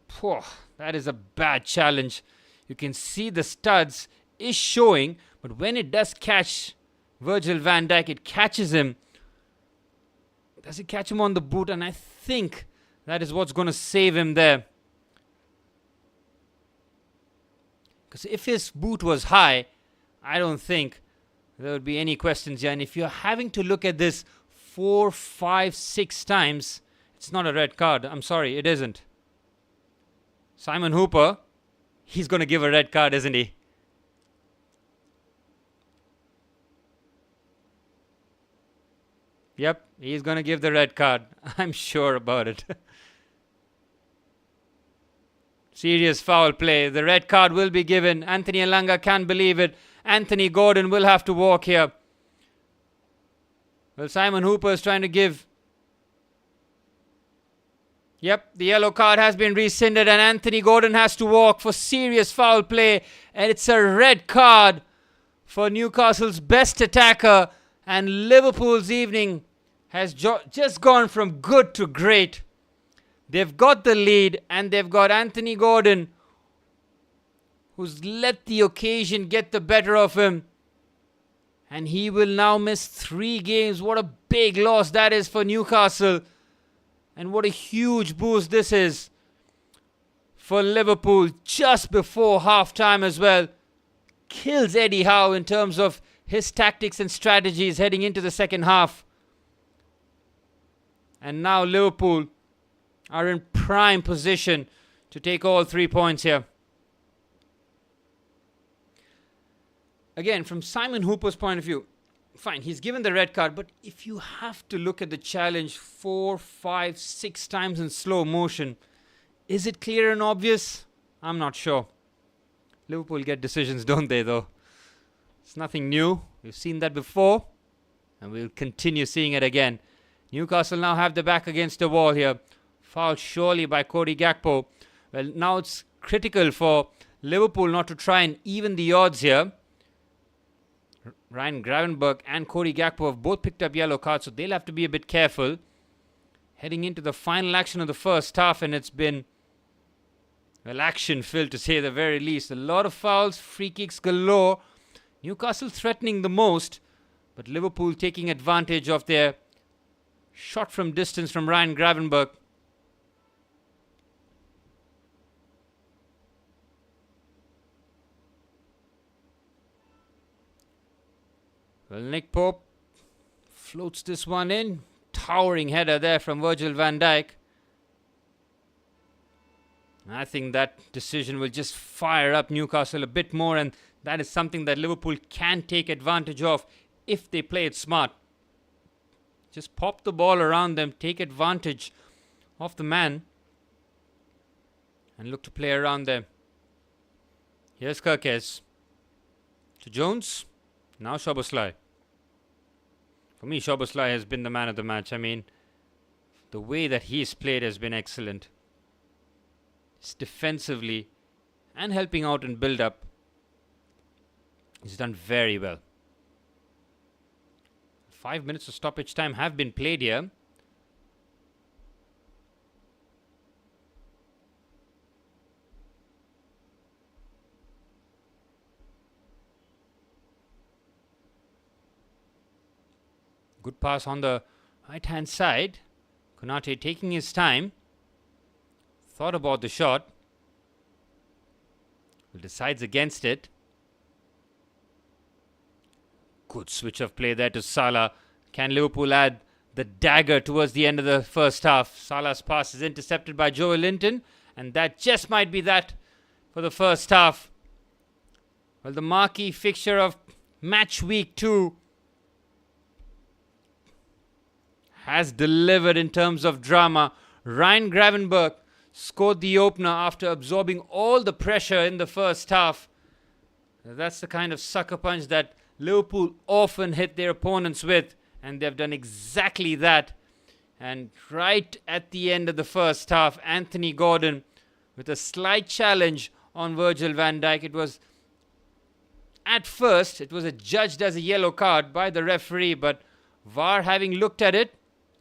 poor. That is a bad challenge. You can see the studs is showing, but when it does catch Virgil van Dijk, it catches him. Does it catch him on the boot? And I think that is what's going to save him there. Because if his boot was high, I don't think there would be any questions here. And if you're having to look at this 4, 5, 6 times, it's not a red card. I'm sorry, it isn't. Simon Hooper, he's going to give a red card, isn't he? Yep, he's going to give the red card. I'm sure about it. Serious foul play. The red card will be given. Anthony Elanga can't believe it. Anthony Gordon will have to walk here. Well, Simon Hooper is trying to give. Yep, the yellow card has been rescinded and Anthony Gordon has to walk for serious foul play. And it's a red card for Newcastle's best attacker. And Liverpool's evening has just gone from good to great. They've got the lead and they've got Anthony Gordon, who's let the occasion get the better of him. And he will now miss 3 games. What a big loss that is for Newcastle. And what a huge boost this is for Liverpool just before half-time as well. Kills Eddie Howe in terms of his tactics and strategies heading into the second half. And now Liverpool are in prime position to take all 3 points here. Again, from Simon Hooper's point of view, fine, he's given the red card, but if you have to look at the challenge 4, 5, 6 times in slow motion, is it clear and obvious? I'm not sure. Liverpool get decisions, don't they, though? It's nothing new. We've seen that before, and we'll continue seeing it again. Newcastle now have the back against the wall here. Foul surely by Cody Gakpo. Well, now it's critical for Liverpool not to try and even the odds here. Ryan Gravenberch and Cody Gakpo have both picked up yellow cards, so they'll have to be a bit careful. Heading into the final action of the first half, and it's been, well, action-filled to say the very least. A lot of fouls, free kicks galore. Newcastle threatening the most, but Liverpool taking advantage of their shot from distance from Ryan Gravenberch. Well, Nick Pope floats this one in. Towering header there from Virgil van Dijk. I think that decision will just fire up Newcastle a bit more, and that is something that Liverpool can take advantage of if they play it smart. Just pop the ball around them, take advantage off the man and look to play around there. Here's Kirkes to Jones. Now Szoboszlai. For me, Szoboszlai has been the man of the match. I mean, the way that he's played has been excellent. Just defensively and helping out in build-up, he's done very well. 5 minutes of stoppage time have been played here. Good pass on the right-hand side. Konate taking his time. Thought about the shot. Well, decides against it. Good switch of play there to Salah. Can Liverpool add the dagger towards the end of the first half? Salah's pass is intercepted by Joe Linton, and that just might be that for the first half. Well, the marquee fixture of match week 2 has delivered in terms of drama. Ryan Gravenberch scored the opener after absorbing all the pressure in the first half. That's the kind of sucker punch that Liverpool often hit their opponents with, and they've done exactly that. And right at the end of the first half, Anthony Gordon with a slight challenge on Virgil van Dijk. It was, at first, it was adjudged as a yellow card by the referee, but VAR, having looked at it,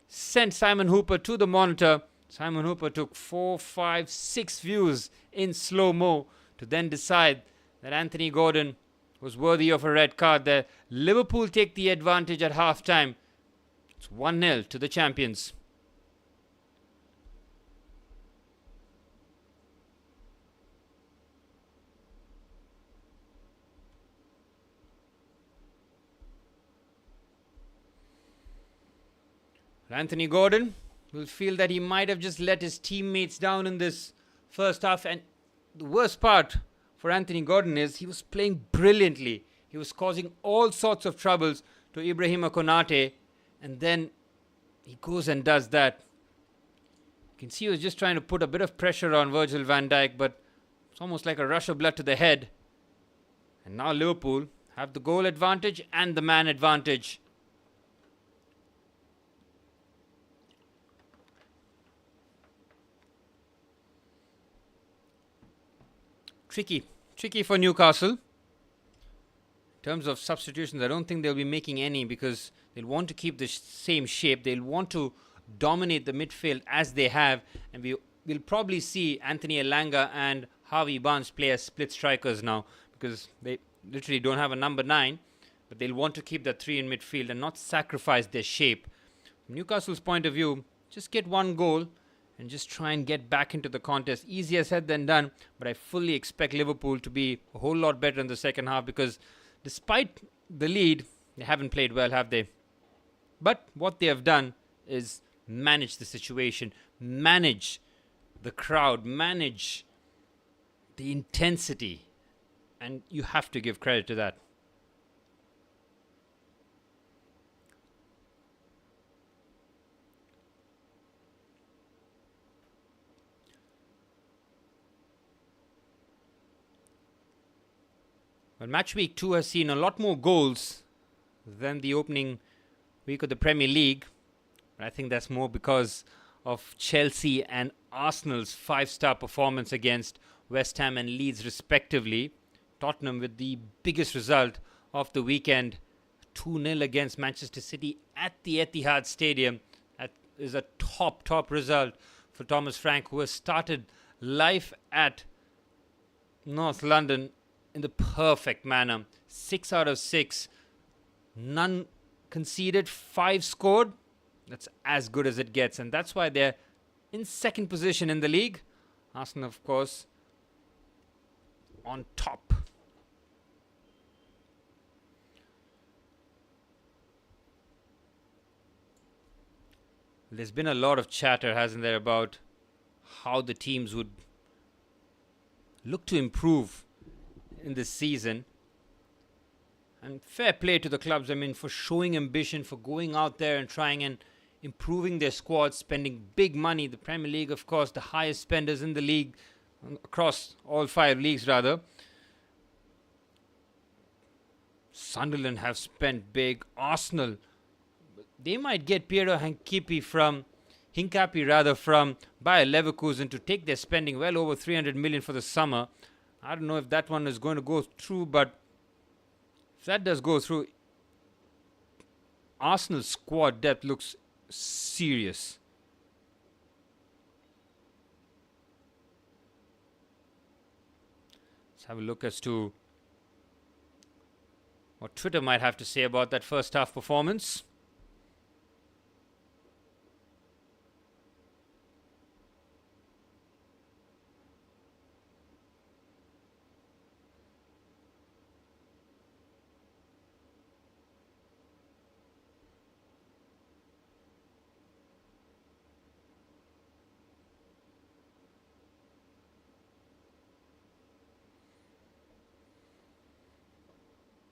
sent Simon Hooper to the monitor. Simon Hooper took 4, 5, 6 views in slow-mo to then decide that Anthony Gordon was worthy of a red card there. Liverpool take the advantage at half-time. It's 1-0 to the champions. Anthony Gordon will feel that he might have just let his teammates down in this first half. And the worst part for Anthony Gordon is he was playing brilliantly. He was causing all sorts of troubles to Ibrahima Konate. And then he goes and does that. You can see he was just trying to put a bit of pressure on Virgil van Dijk, but it's almost like a rush of blood to the head. And now Liverpool have the goal advantage and the man advantage. Tricky for Newcastle. In terms of substitutions, I don't think they'll be making any because they'll want to keep the same shape. They'll want to dominate the midfield as they have. And we'll probably see Anthony Elanga and Harvey Barnes play as split strikers now because they literally don't have a number 9. But they'll want to keep that 3 in midfield and not sacrifice their shape. From Newcastle's point of view, just get one goal and just try and get back into the contest. Easier said than done, but I fully expect Liverpool to be a whole lot better in the second half because despite the lead, they haven't played well, have they? But what they have done is manage the situation, manage the crowd, manage the intensity, and you have to give credit to that. Well, match week 2 has seen a lot more goals than the opening week of the Premier League. But I think that's more because of Chelsea and Arsenal's 5-star performance against West Ham and Leeds respectively. Tottenham with the biggest result of the weekend, 2-0 against Manchester City at the Etihad Stadium. That is a top result for Thomas Frank, who has started life at North London in the perfect manner. 6 out of 6. None conceded, 5 scored. That's as good as it gets. And that's why they're in second position in the league. Arsenal, of course, on top. There's been a lot of chatter, hasn't there, about how the teams would look to improve in this season. And fair play to the clubs, I mean, for showing ambition, for going out there and trying and improving their squad, spending big money. The Premier League, of course, the highest spenders in the league, across all 5 leagues rather. Sunderland have spent big. Arsenal, they might get Piero Hincapié from Bayer Leverkusen to take their spending well over 300 million for the summer. I don't know if that one is going to go through, but if that does go through, Arsenal's squad depth looks serious. Let's have a look as to what Twitter might have to say about that first half performance.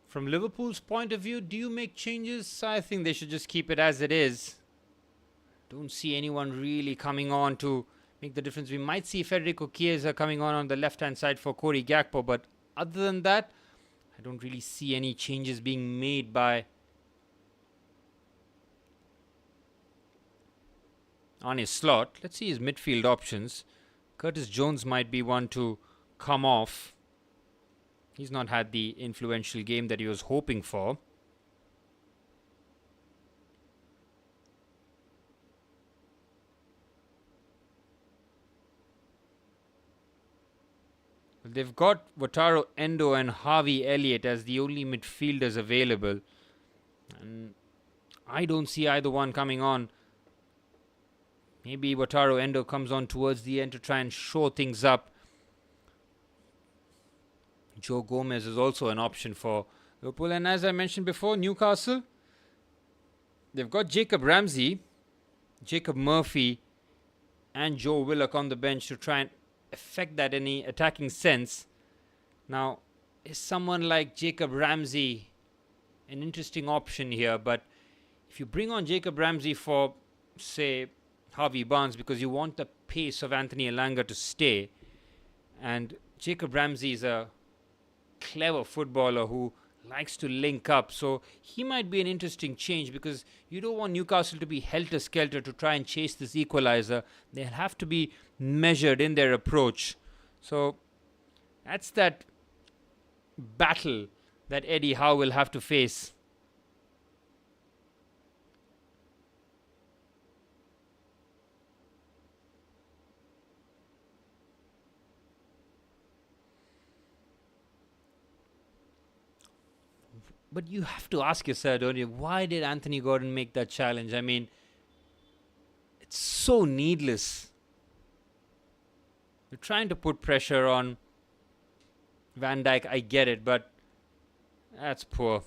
From Liverpool's point of view, do you make changes? I think they should just keep it as it is. Don't see anyone really coming on to make the difference. We might see Federico Chiesa coming on the left-hand side for Cody Gakpo, but other than that, I don't really see any changes being made by Arne Slot. Let's see his midfield options. Curtis Jones might be one to come off. He's not had the influential game that he was hoping for. They've got Wataru Endo and Harvey Elliott as the only midfielders available. And I don't see either one coming on. Maybe Wataru Endo comes on towards the end to try and shore things up. Joe Gomez is also an option for Liverpool. And as I mentioned before, Newcastle, they've got Jacob Ramsey, Jacob Murphy, and Joe Willock on the bench to try and affect that in any attacking sense. Now, is someone like Jacob Ramsey an interesting option here? But if you bring on Jacob Ramsey for, say, Harvey Barnes because you want the pace of Anthony Elanga to stay, and Jacob Ramsey is a clever footballer who likes to link up, so he might be an interesting change because you don't want Newcastle to be helter-skelter to try and chase this equalizer. They'll have to be measured in their approach. So that's that battle that Eddie Howe will have to face. But you have to ask yourself, don't you, why did Anthony Gordon make that challenge? I mean, it's so needless. You're trying to put pressure on Van Dijk, I get it, but that's poor.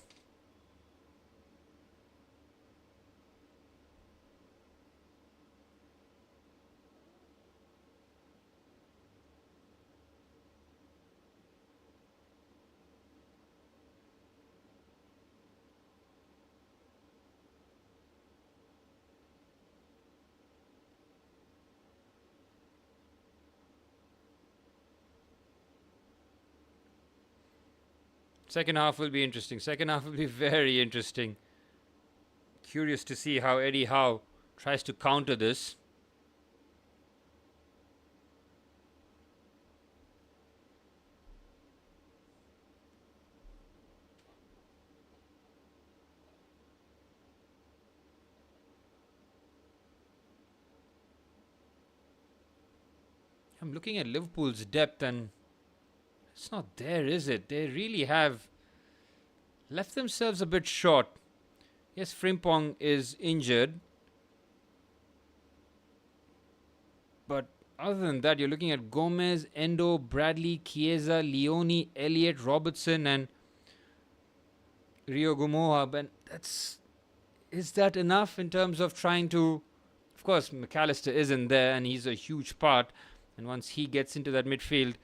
Second half will be interesting. Second half will be very interesting. Curious to see how Eddie Howe tries to counter this. I'm looking at Liverpool's depth and it's not there, is it? They really have left themselves a bit short. Yes, Frimpong is injured. But other than that, you're looking at Gomez, Endo, Bradley, Chiesa, Leone, Elliott, Robertson and Rio Gumoa. But is that enough in terms of trying to... Of course, McAllister isn't there and he's a huge part. And once he gets into that midfield...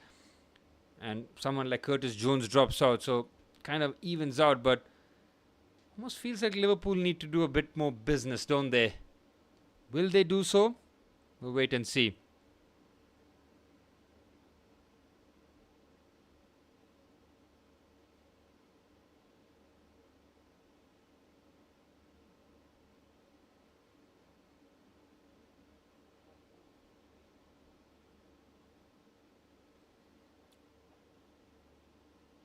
and someone like Curtis Jones drops out, so kind of evens out, but almost feels like Liverpool need to do a bit more business, don't they? Will they do so? We'll wait and see.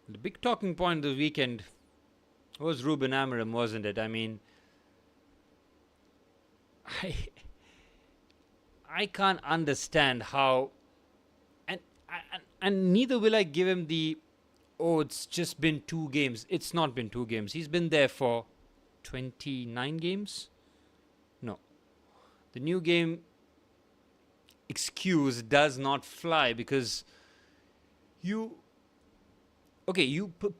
The big talking point of the weekend was Ruben Amorim, wasn't it? I mean, I can't understand how, and neither will I give him the, oh, it's just been 2 games. It's not been 2 games. He's been there for 29 games. No, the new game excuse does not fly, because you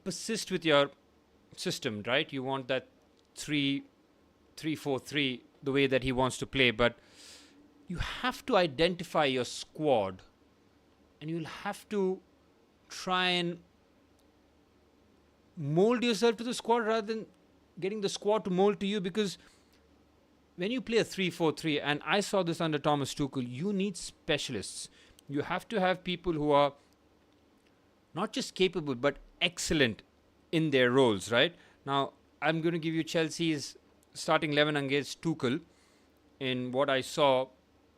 persist with your system, right? You want that 3-4-3, the way that he wants to play, but you have to identify your squad, and you'll have to try and mold yourself to the squad rather than getting the squad to mold to you. Because when you play a 3-4-3, and I saw this under Thomas Tuchel, you need specialists. You have to have people who are not just capable but excellent in their roles, right? Now, I'm going to give you Chelsea's starting 11 against Tuchel in what I saw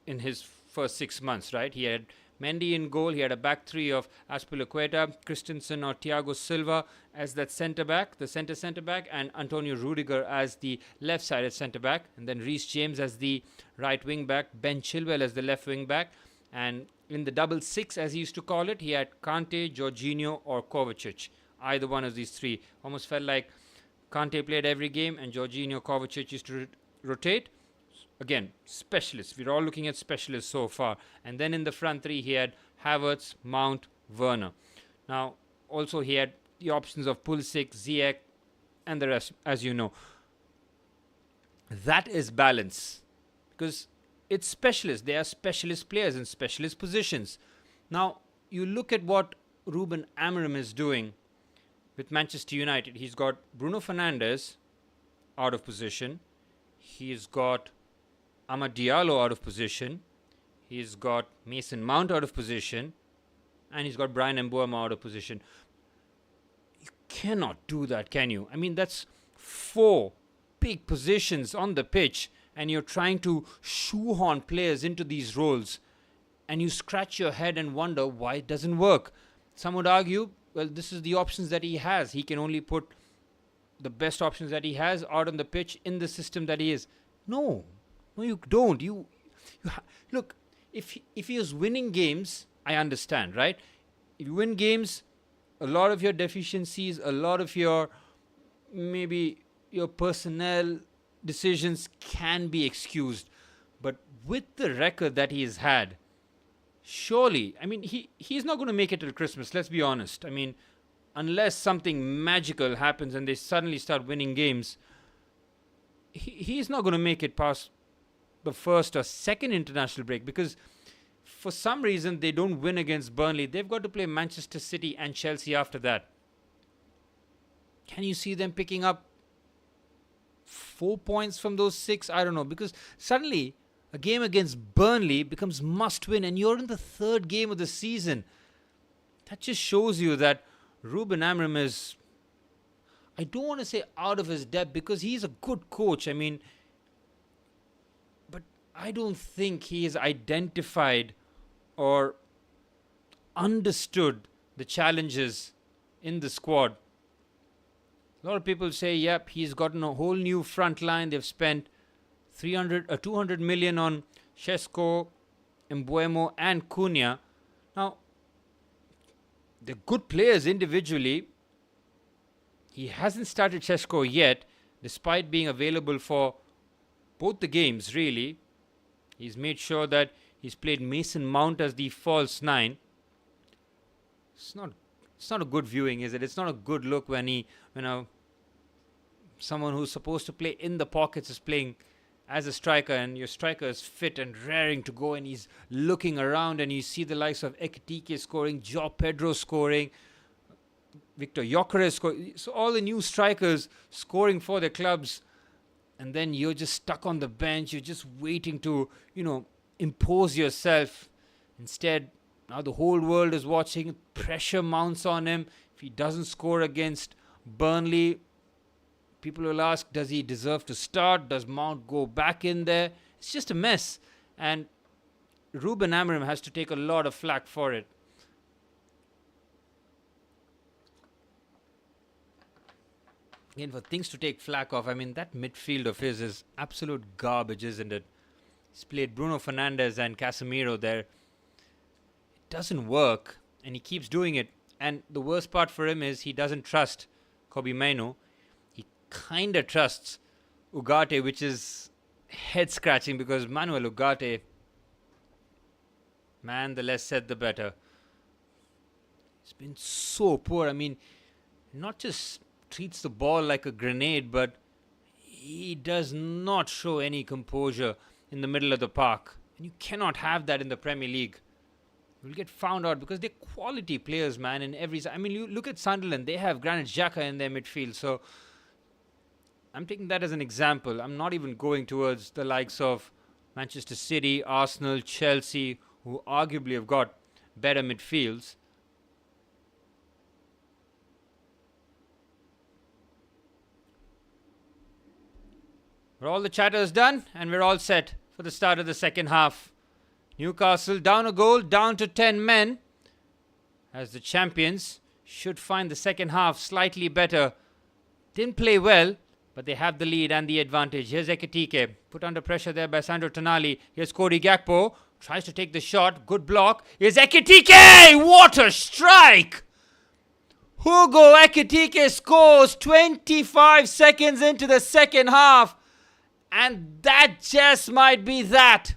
in his first 6 months, right? He had Mendy in goal. He had a back three of Azpilicueta, Christensen or Thiago Silva as that centre-back, the centre-back, and Antonio Rudiger as the left-sided centre-back, and then Reece James as the right wing-back, Ben Chilwell as the left wing-back, and in the double six, as he used to call it, he had Kante, Jorginho or Kovacic. Either one of these three. Almost felt like Kante played every game and Jorginho, Kovacic used to rotate. Again, specialists. We're all looking at specialists so far. And then in the front three, he had Havertz, Mount, Werner. Now, also he had the options of Pulisic, Ziyech, and the rest, as you know. That is balance. Because it's specialists. They are specialist players in specialist positions. Now, you look at what Ruben Amorim is doing with Manchester United. He's got Bruno Fernandes out of position. He's got Amad Diallo out of position. He's got Mason Mount out of position. And he's got Bryan Mbeumo out of position. You cannot do that, can you? I mean, that's 4 big positions on the pitch, and you're trying to shoehorn players into these roles, and you scratch your head and wonder why it doesn't work. Some would argue, well, this is the options that he has. He can only put the best options that he has out on the pitch in the system that he is. No, you don't. Look, if he is winning games, I understand, right? If you win games, a lot of your deficiencies, a lot of your maybe your personnel decisions can be excused. But with the record that he has had, surely, I mean, he's not going to make it till Christmas, let's be honest. I mean, unless something magical happens and they suddenly start winning games, he's not going to make it past the first or second international break, because for some reason they don't win against Burnley. They've got to play Manchester City and Chelsea after that. Can you see them picking up 4 points from those 6? I don't know, because suddenly a game against Burnley becomes must win, and you're in the 3rd game of the season. That just shows you that Ruben Amorim is, I don't want to say out of his depth, because he's a good coach. I mean, but I don't think he has identified or understood the challenges in the squad. A lot of people say, yep, he's gotten a whole new front line. They've spent 200 million on Šeško, Mbeumo and Cunha. Now, they're good players individually. He hasn't started Šeško yet, despite being available for both the games, really. He's made sure that he's played Mason Mount as the false 9. It's not a good viewing, is it? It's not a good look when someone who's supposed to play in the pockets is playing as a striker, and your striker is fit and raring to go, and he's looking around, and you see the likes of Ekitike scoring, João Pedro scoring, Victor Gyökeres scoring. So all the new strikers scoring for their clubs. and then you're just stuck on the bench. You're just waiting to, impose yourself. Instead, now the whole world is watching. Pressure mounts on him. If he doesn't score against Burnley, people will ask, does he deserve to start? Does Mount go back in there? It's just a mess. And Ruben Amorim has to take a lot of flack for it. Again, for things to take flack off, I mean, that midfield of his is absolute garbage, isn't it? He's played Bruno Fernandes and Casemiro there. It doesn't work, and he keeps doing it. And the worst part for him is he doesn't trust Kobbie Mainoo. He kind of trusts Ugarte, which is head-scratching because Manuel Ugarte, man, the less said, the better. He's been so poor. I mean, not just treats the ball like a grenade, but he does not show any composure in the middle of the park. And you cannot have that in the Premier League. You'll get found out because they're quality players, man, in every... I mean, you look at Sunderland. They have Granit Xhaka in their midfield. So I'm taking that as an example. I'm not even going towards the likes of Manchester City, Arsenal, Chelsea, who arguably have got better midfields. But all the chatter is done and we're all set for the start of the second half. Newcastle down a goal, down to 10 men, as the champions should find the second half slightly better. Didn't play well, but they have the lead and the advantage. Here's Ekitike, put under pressure there by Sandro Tonali. Here's Cody Gakpo, tries to take the shot, good block. Here's Ekitike, what a strike! Hugo Ekitike scores 25 seconds into the second half. And that just might be that.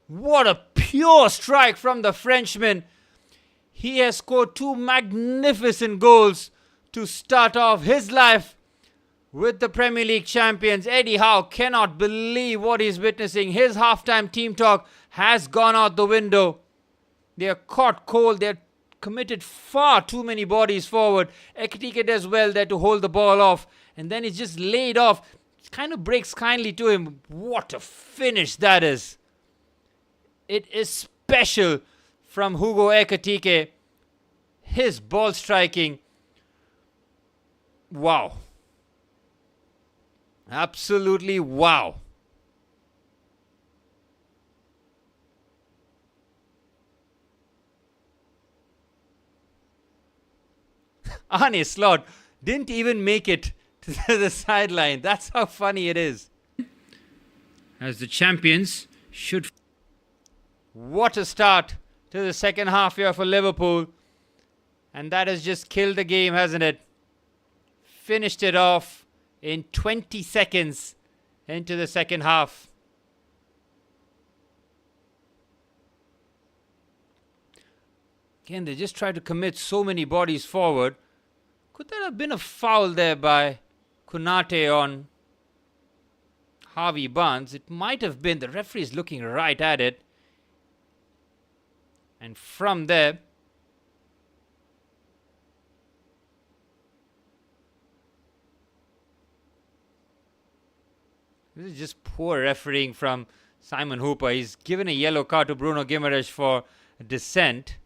What a pure strike from the Frenchman. He has scored 2 magnificent goals to start off his life with the Premier League champions. Eddie Howe cannot believe what he's witnessing. His halftime team talk has gone out the window. They are caught cold. They're committed far too many bodies forward. Ekitike does well there to hold the ball off. And then it's just laid off. It kind of breaks kindly to him. What a finish that is. It is special from Hugo Ekitike. His ball striking. Wow. Absolutely wow. Arne Slot didn't even make it to the sideline. That's how funny it is. As the champions should... What a start to the second half here for Liverpool. And that has just killed the game, hasn't it? Finished it off in 20 seconds into the second half. Again, they just try to commit so many bodies forward. Could there have been a foul there by Konate on Harvey Barnes? It might have been. The referee is looking right at it. And from there, this is just poor refereeing from Simon Hooper. He's given a yellow card to Bruno Guimaraes for dissent.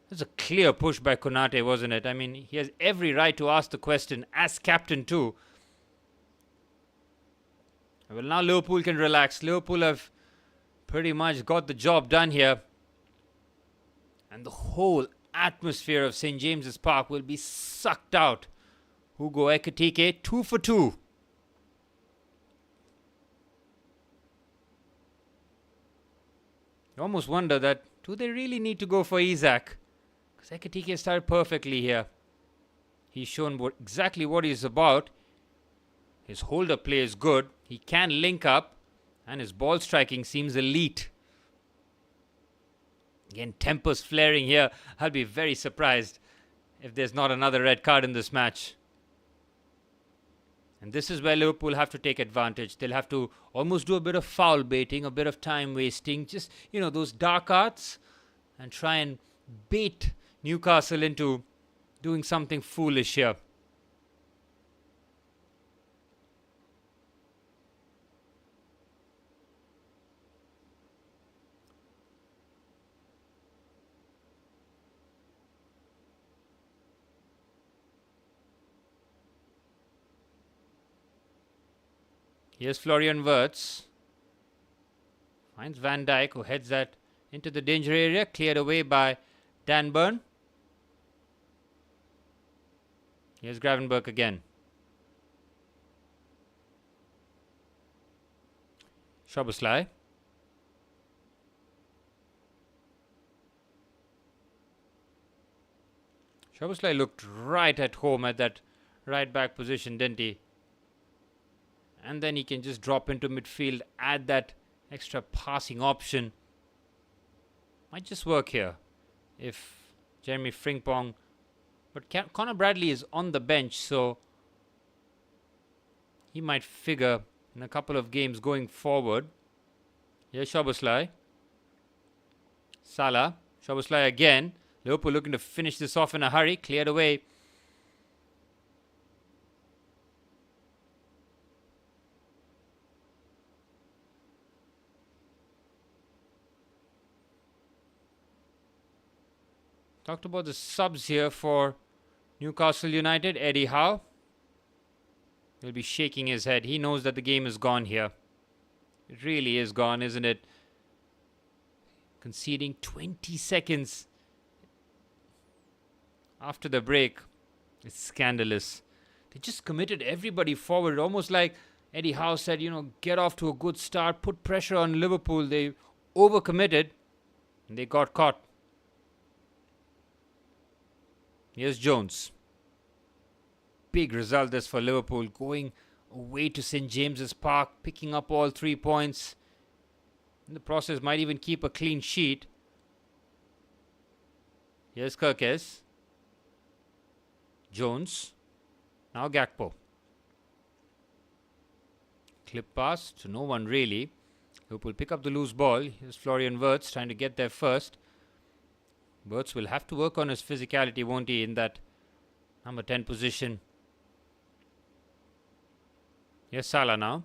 It was a clear push by Konate, wasn't it? I mean, he has every right to ask the question as captain too. Well, now Liverpool can relax. Liverpool have pretty much got the job done here. And the whole atmosphere of St. James's Park will be sucked out. Hugo Ekitike, 2 for 2. You almost wonder that, do they really need to go for Isak? Because Ekitike started perfectly here. He's shown exactly what he's about. His hold-up play is good. He can link up. And his ball striking seems elite. Again, tempers flaring here. I'll be very surprised if there's not another red card in this match. And this is where Liverpool have to take advantage. They'll have to almost do a bit of foul baiting, a bit of time wasting. Just, those dark arts. And try and bait Newcastle into doing something foolish here. Here's Florian Wirtz. Finds Van Dijk, who heads that into the danger area. Cleared away by Dan Burn. Here's Gravenberch again. Szoboszlai. Szoboszlai looked right at home at that right back position, didn't he? And then he can just drop into midfield, add that extra passing option. Might just work here if Jeremy Frimpong. But Connor Bradley is on the bench, so he might figure in a couple of games going forward. Here's Szoboszlai. Salah. Szoboszlai again. Liverpool looking to finish this off in a hurry. Cleared away. Talked about the subs here for Newcastle United. Eddie Howe. He'll be shaking his head. He knows that the game is gone here. It really is gone, isn't it? Conceding 20 seconds after the break. It's scandalous. They just committed everybody forward. Almost like Eddie Howe said, get off to a good start. Put pressure on Liverpool. They overcommitted. And they got caught. Here's Jones. Big result this for Liverpool. Going away to St. James's Park. Picking up all 3 points. In the process, might even keep a clean sheet. Here's Kirkes. Jones. Now Gakpo. Clip pass to no one really. Liverpool pick up the loose ball. Here's Florian Wirtz trying to get there first. Wirtz will have to work on his physicality, won't he, in that number 10 position. Here's Salah now.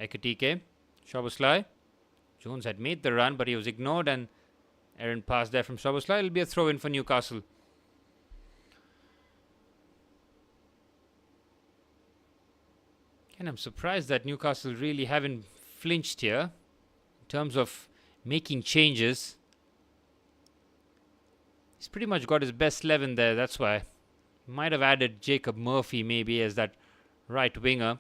Ekitike. Szoboszlai. Jones had made the run, but he was ignored, and errant pass there from Szoboszlai. It'll be a throw-in for Newcastle. And I'm surprised that Newcastle really haven't flinched here in terms of making changes. He's pretty much got his best 11 there, that's why. Might have added Jacob Murphy maybe as that right winger.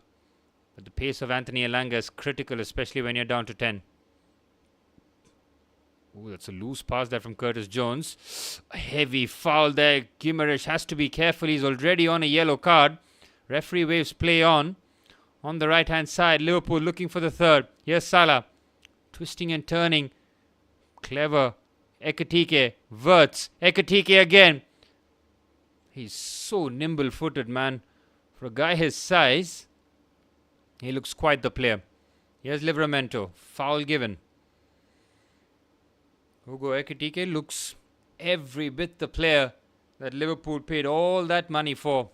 But the pace of Anthony Elanga is critical, especially when you're down to 10. Ooh, that's a loose pass there from Curtis Jones. A heavy foul there. Guimaraes has to be careful. He's already on a yellow card. Referee waves play on. On the right-hand side, Liverpool looking for the third. Here's Salah. Twisting and turning. Clever. Ekitike. Wirtz. Ekitike again. He's so nimble-footed, man. For a guy his size, he looks quite the player. Here's Livramento. Foul given. Hugo Ekitike looks every bit the player that Liverpool paid all that money for.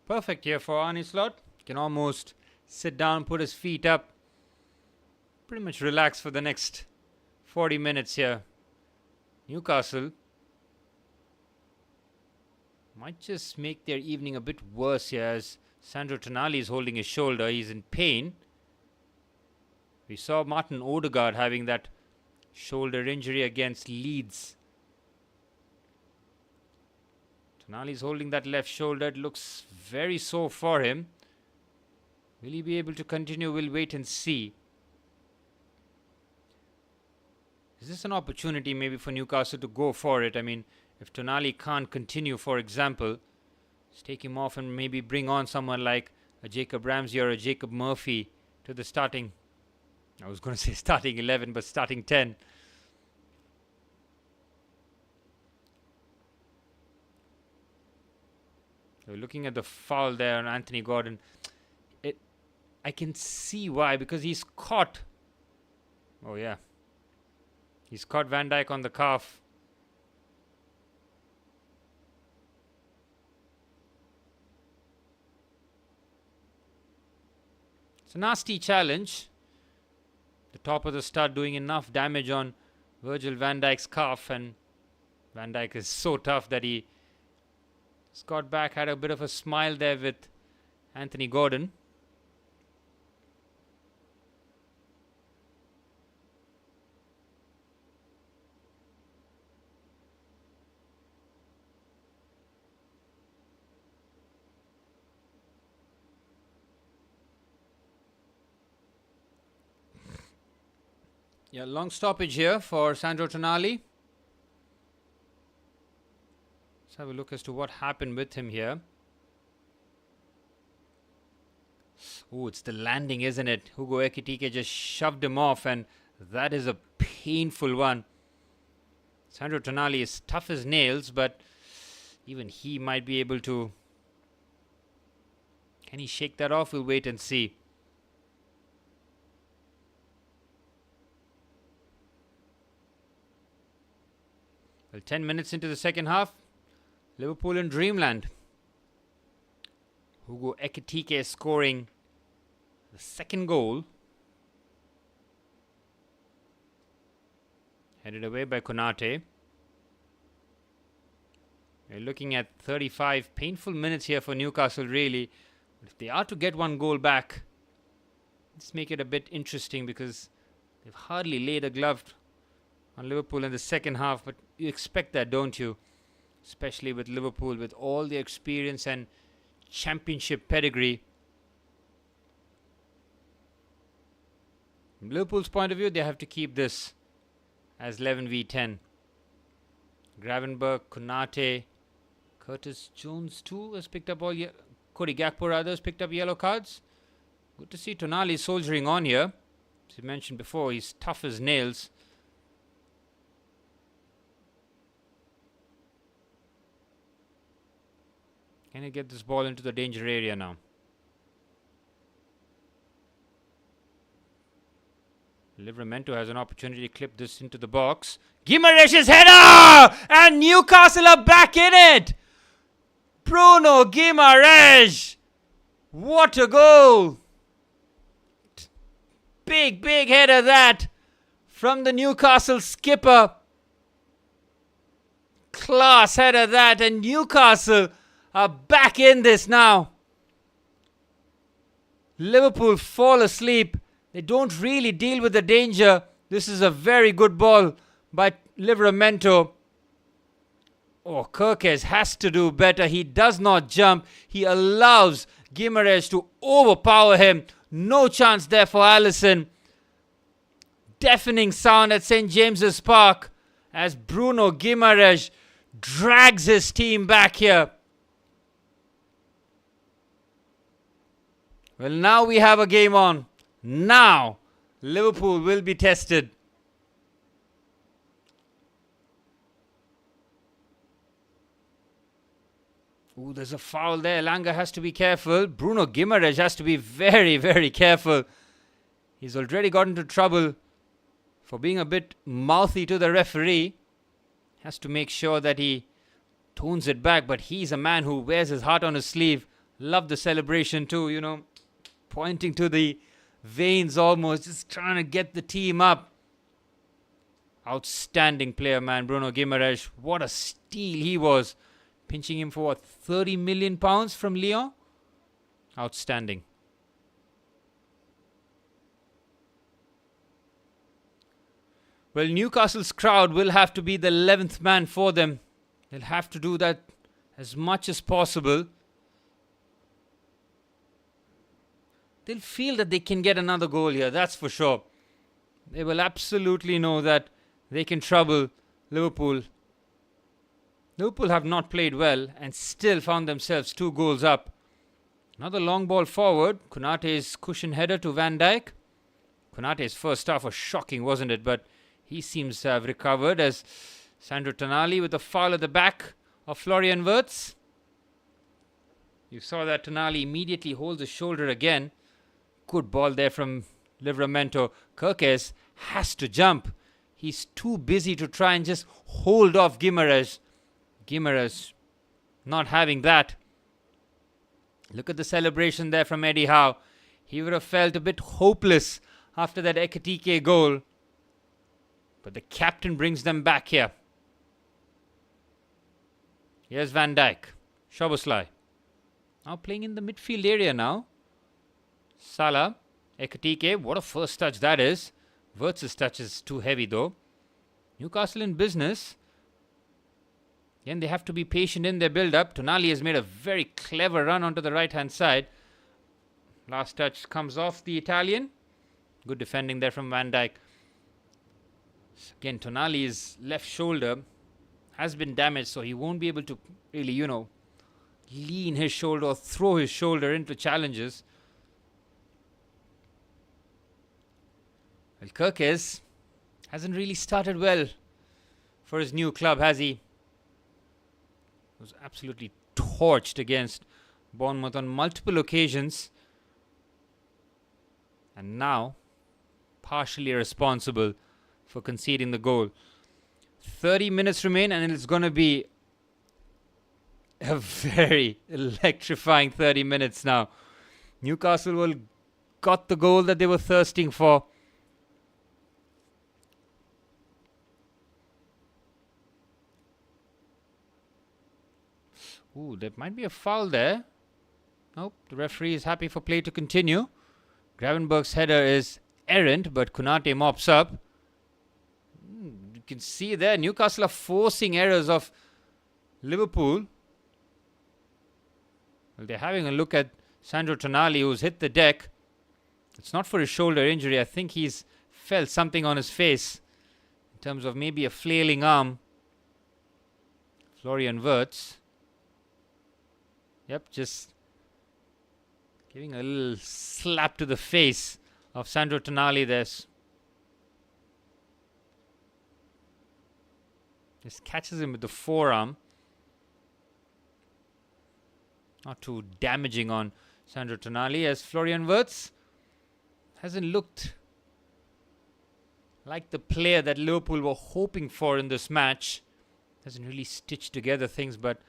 Perfect here for Arne Slot. Can almost sit down, put his feet up. Pretty much relax for the next 40 minutes here. Newcastle might just make their evening a bit worse here as Sandro Tonali is holding his shoulder. He's in pain. We saw Martin Odegaard having that shoulder injury against Leeds. Tonali's holding that left shoulder. It looks very sore for him. Will he be able to continue? We'll wait and see. Is this an opportunity maybe for Newcastle to go for it? I mean, if Tonali can't continue, for example, just take him off and maybe bring on someone like a Jacob Ramsey or a Jacob Murphy to the starting. I was going to say starting 11, but starting 10. So looking at the foul there on Anthony Gordon, I can see why, because he's caught. Oh yeah. He's caught Van Dijk on the calf. It's a nasty challenge. The top of the stud doing enough damage on Virgil van Dijk's calf, and Van Dijk is so tough that he got back, had a bit of a smile there with Anthony Gordon. Yeah, long stoppage here for Sandro Tonali. Let's have a look as to what happened with him here. Oh, it's the landing, isn't it? Hugo Ekitike just shoved him off, and that is a painful one. Sandro Tonali is tough as nails, but even he might be able to. Can he shake that off? We'll wait and see. Well, 10 minutes into the second half, Liverpool in dreamland. Hugo Ekitike scoring the second goal. Headed away by Konate. We're looking at 35 painful minutes here for Newcastle, really. But if they are to get one goal back, let's make it a bit interesting, because they've hardly laid a glove on Liverpool in the second half. But you expect that, don't you? Especially with Liverpool, with all their experience and championship pedigree. From Liverpool's point of view, they have to keep this as 11v10. Gravenberch, Konate, Curtis Jones too has picked up all... Cody Gakpo rather has picked up yellow cards. Good to see Tonali soldiering on here. As you mentioned before, he's tough as nails. Can he get this ball into the danger area now? Livramento has an opportunity to clip this into the box. Guimarães' header! And Newcastle are back in it! Bruno Guimarães! What a goal! Big header that from the Newcastle skipper. Class header that, and Newcastle are back in this now. Liverpool fall asleep. They don't really deal with the danger. This is a very good ball by Livramento. Oh, Kirkes has to do better. He does not jump. He allows Guimarães to overpower him. No chance there for Alisson. Deafening sound at St. James's Park as Bruno Guimarães drags his team back here. Well, now we have a game on. Now, Liverpool will be tested. Ooh, there's a foul there. Elanga has to be careful. Bruno Guimarães has to be very careful. He's already got into trouble for being a bit mouthy to the referee. Has to make sure that he tones it back, but he's a man who wears his heart on his sleeve. Love the celebration too, you know, pointing to the veins almost, just trying to get the team up. Outstanding player, man, Bruno Guimarães. What a steal he was. Pinching him for what, £30 million from Lyon? Outstanding. Well, Newcastle's crowd will have to be the 11th man for them. They'll have to do that as much as possible. They'll feel that they can get another goal here, that's for sure. They will absolutely know that they can trouble Liverpool. Liverpool have not played well and still found themselves 2 goals up. Another long ball forward. Konate's cushion header to Van Dijk. Konate's first half was shocking, wasn't it? But he seems to have recovered as Sandro Tonali with a foul at the back of Florian Wirtz. You saw that Tonali immediately holds his shoulder again. Good ball there from Livramento. Kirkes has to jump. He's too busy to try and just hold off Guimaraes. Guimaraes not having that. Look at the celebration there from Eddie Howe. He would have felt a bit hopeless after that Ekitike goal. But the captain brings them back here. Here's Van Dijk. Szoboszlai. Now playing in the midfield area now. Salah. Ekitike. What a first touch that is. Wirtz's touch is too heavy though. Newcastle in business. Again, they have to be patient in their build-up. Tonali has made a very clever run onto the right-hand side. Last touch comes off the Italian. Good defending there from Van Dijk. Again, Tonali's left shoulder has been damaged, so he won't be able to really, lean his shoulder or throw his shoulder into challenges. Well, Kerkez hasn't really started well for his new club, has he? He was absolutely torched against Bournemouth on multiple occasions. And now, partially responsible for conceding the goal. 30 minutes remain and it's going to be a very electrifying 30 minutes now. Newcastle will got the goal that they were thirsting for. Ooh, there might be a foul there. Nope, the referee is happy for play to continue. Gravenberch's header is errant, but Konate mops up. You can see there, Newcastle are forcing errors of Liverpool. Well, they're having a look at Sandro Tonali, who's hit the deck. It's not for his shoulder injury. I think he's felt something on his face in terms of maybe a flailing arm. Florian Wirtz. Yep, just giving a little slap to the face of Sandro Tonali there. Just catches him with the forearm. Not too damaging on Sandro Tonali, as Florian Wirtz hasn't looked like the player that Liverpool were hoping for in this match. Hasn't really stitched together things, but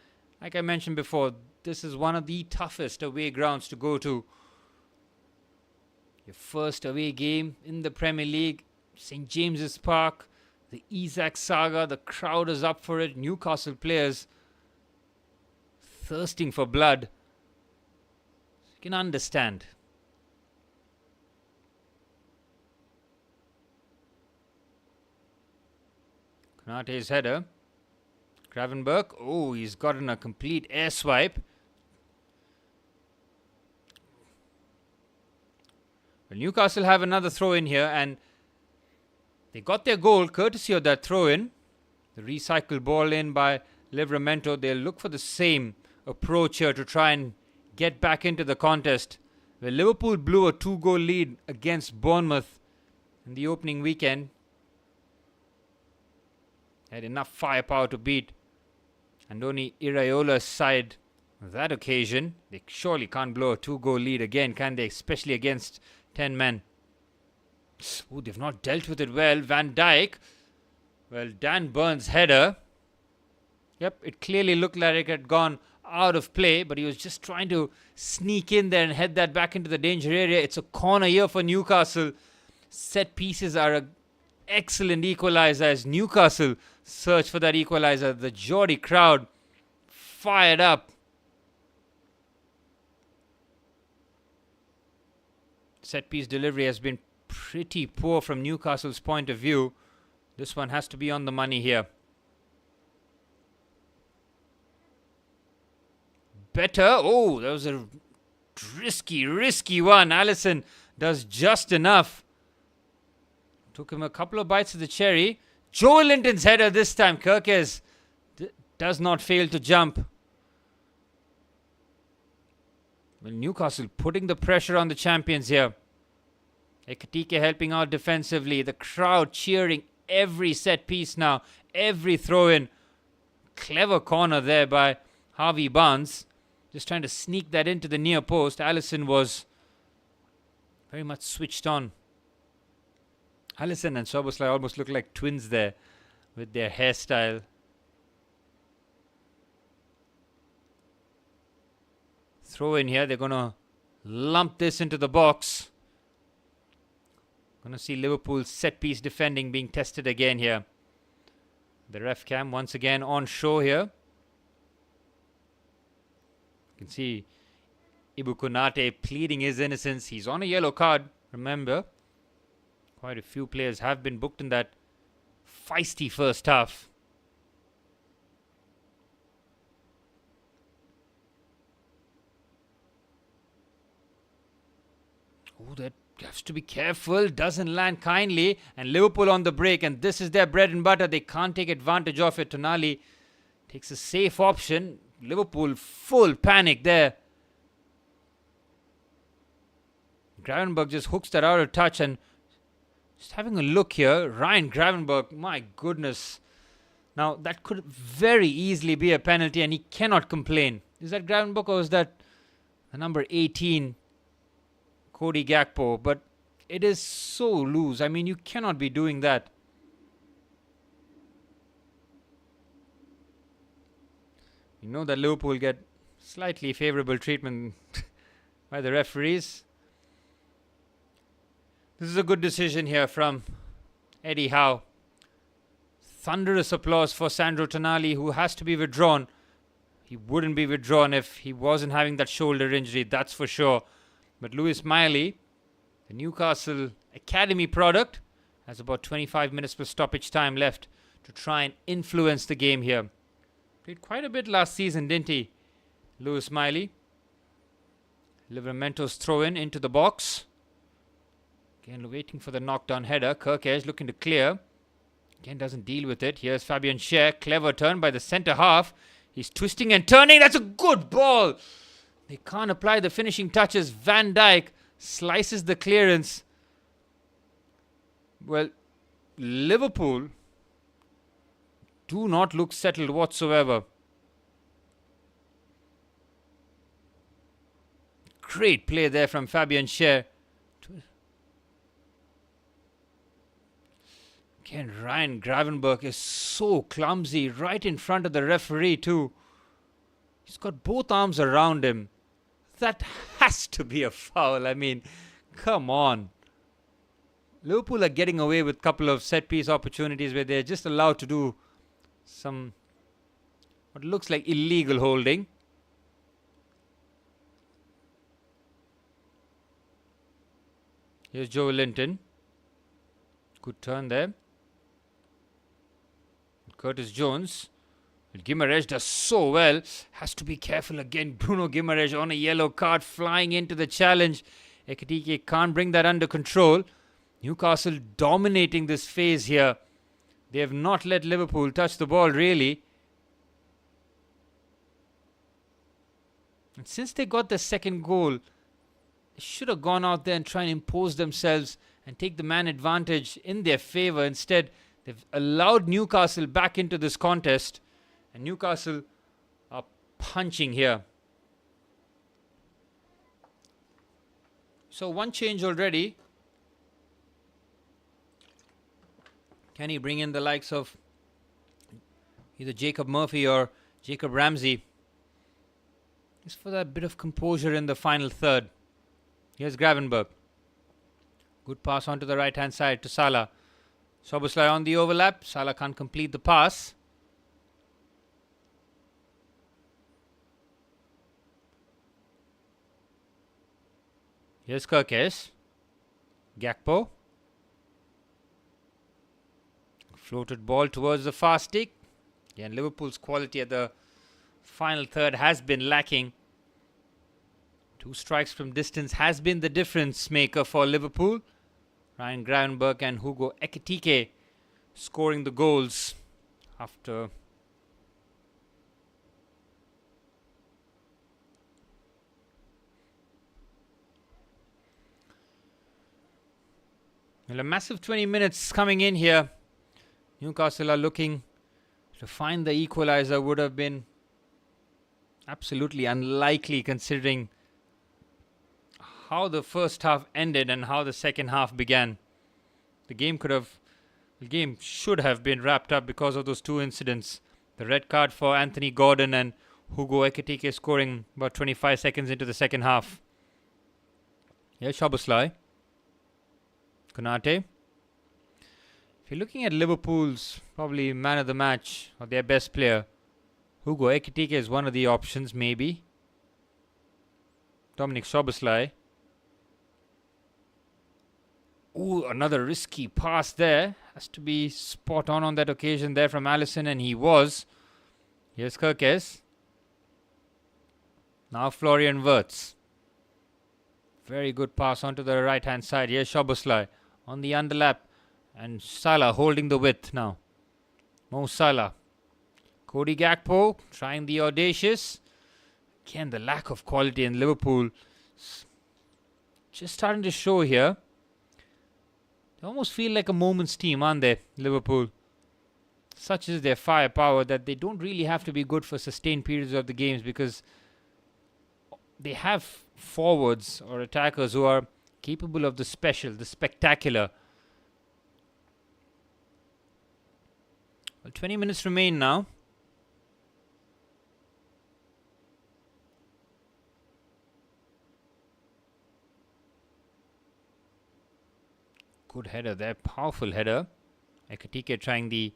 like I mentioned before, this is one of the toughest away grounds to go to. Your first away game in the Premier League, St. James's Park, the Isak saga, the crowd is up for it. Newcastle players thirsting for blood. You can understand. Konate's header. Gravenberch. Oh, he's gotten a complete air swipe. Well, Newcastle have another throw in here, and they got their goal courtesy of that throw in. The recycled ball in by Livramento. They'll look for the same approach here to try and get back into the contest. Well, Liverpool blew a 2-goal lead against Bournemouth in the opening weekend. Had enough firepower to beat Andoni Iraiola's side on that occasion. They surely can't blow a 2-goal lead again, can they? Especially against 10 men. Oh, they've not dealt with it well. Van Dijk. Well, Dan Burns' header. Yep, it clearly looked like it had gone out of play, but he was just trying to sneak in there and head that back into the danger area. It's a corner here for Newcastle. Set pieces are an excellent equalizer as Newcastle search for that equalizer. The Geordie crowd fired up. Set piece delivery has been pretty poor from Newcastle's point of view. This one has to be on the money here. Better. Oh, that was a risky one. Alisson does just enough. Took him a couple of bites of the cherry. Joe Linton's header this time. Kerkez does not fail to jump. Well, Newcastle putting the pressure on the champions here. Ekitike helping out defensively. The crowd cheering every set piece now. Every throw in. Clever corner there by Harvey Barnes. Just trying to sneak that into the near post. Alisson was very much switched on. Alisson and Szoboszlai almost look like twins there with their hairstyle. Throw in here. They're going to lump this into the box. Going to see Liverpool's set-piece defending being tested again here. The ref cam once again on show here. You can see Ibu Konate pleading his innocence. He's on a yellow card, remember. Quite a few players have been booked in that feisty first half. Oh, that has to be careful. Doesn't land kindly. And Liverpool on the break. And this is their bread and butter. They can't take advantage of it. Tonali takes a safe option. Liverpool full panic there. Gravenberch just hooks that out of touch. And just having a look here. Ryan Gravenberch. My goodness. Now that could very easily be a penalty. And he cannot complain. Is that Gravenberch or is that the number 18? Cody Gakpo, but it is so loose. I mean, you cannot be doing that. You know that Liverpool get slightly favourable treatment by the referees. This is a good decision here from Eddie Howe. Thunderous applause for Sandro Tonali, who has to be withdrawn. He wouldn't be withdrawn if he wasn't having that shoulder injury, that's for sure. But Lewis Miley, the Newcastle Academy product, has about 25 minutes per stoppage time left to try and influence the game here. Played quite a bit last season, didn't he? Lewis Miley. Livermento's throw in into the box. Again, waiting for the knockdown header. Kirkesh looking to clear. Again, doesn't deal with it. Here's Fabian Schär. Clever turn by the centre half. He's twisting and turning. That's a good ball. They can't apply the finishing touches. Van Dijk slices the clearance. Well, Liverpool do not look settled whatsoever. Great play there from Fabian Schär. Again, Ryan Gravenberch is so clumsy. Right in front of the referee too. He's got both arms around him. That has to be a foul. I mean, come on. Liverpool are getting away with a couple of set-piece opportunities where they're just allowed to do some what looks like illegal holding. Here's Joe Linton. Good turn there. Curtis Jones. Guimaraes does so well. Has to be careful again. Bruno Guimaraes on a yellow card, flying into the challenge. Ekitike can't bring that under control. Newcastle dominating this phase here. They have not let Liverpool touch the ball really. And since they got the second goal, they should have gone out there and try and impose themselves and take the man advantage in their favour. Instead, they've allowed Newcastle back into this contest. And Newcastle are punching here. So one change already. Can he bring in the likes of either Jacob Murphy or Jacob Ramsey? Just for that bit of composure in the final third. Here's Gravenberch. Good pass onto the right hand side to Salah. Szoboszlai on the overlap. Salah can't complete the pass. Here's Kirkesh. Gakpo. Floated ball towards the far stick. Again, Liverpool's quality at the final third has been lacking. 2 strikes from distance has been the difference maker for Liverpool. Ryan Gravenberch and Hugo Ekitike scoring the goals after well, a massive 20 minutes coming in here. Newcastle are looking to find the equalizer. Would have been absolutely unlikely considering how the first half ended and how the second half began. The game should have been wrapped up because of those two incidents. The red card for Anthony Gordon and Hugo Ekitike scoring about 25 seconds into the second half. Here's Szoboszlai. Konate. If you're looking at Liverpool's probably man of the match or their best player, Hugo Ekitike is one of the options maybe. Dominic Szoboszlai. Ooh, another risky pass there. Has to be spot on that occasion there from Alisson, and he was. Here's Kerkez. Now Florian Wirtz. Very good pass onto the right-hand side. Here's Szoboszlai on the underlap. And Salah holding the width now. Mo Salah. Cody Gakpo trying the audacious. Again, the lack of quality in Liverpool just starting to show here. They almost feel like a moment's team, aren't they, Liverpool? Such is their firepower that they don't really have to be good for sustained periods of the games because they have forwards or attackers who are capable of the special, the spectacular. Well, 20 minutes remain now. Good header there, powerful header. Ekitike trying the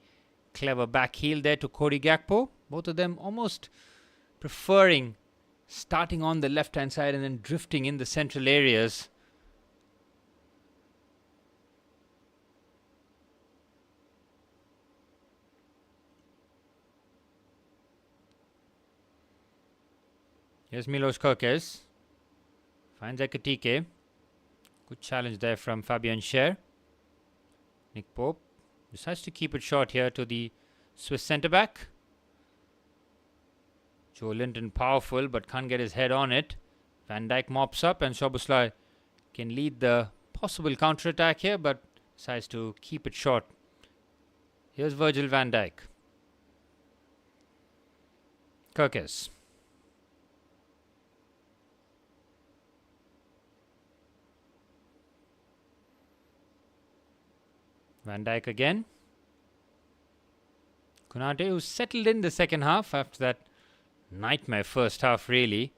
clever back heel there to Cody Gakpo. Both of them almost preferring starting on the left hand side and then drifting in the central areas. Here's Milos Kerkez. Finds Ekitike. Good challenge there from Fabian Schär. Nick Pope decides to keep it short here to the Swiss centre-back. Joe Linton powerful but can't get his head on it. Van Dijk mops up and Szoboszlai can lead the possible counter-attack here but decides to keep it short. Here's Virgil van Dijk. Kerkez. Van Dijk again. Konate, who settled in the second half after that nightmare first half, really.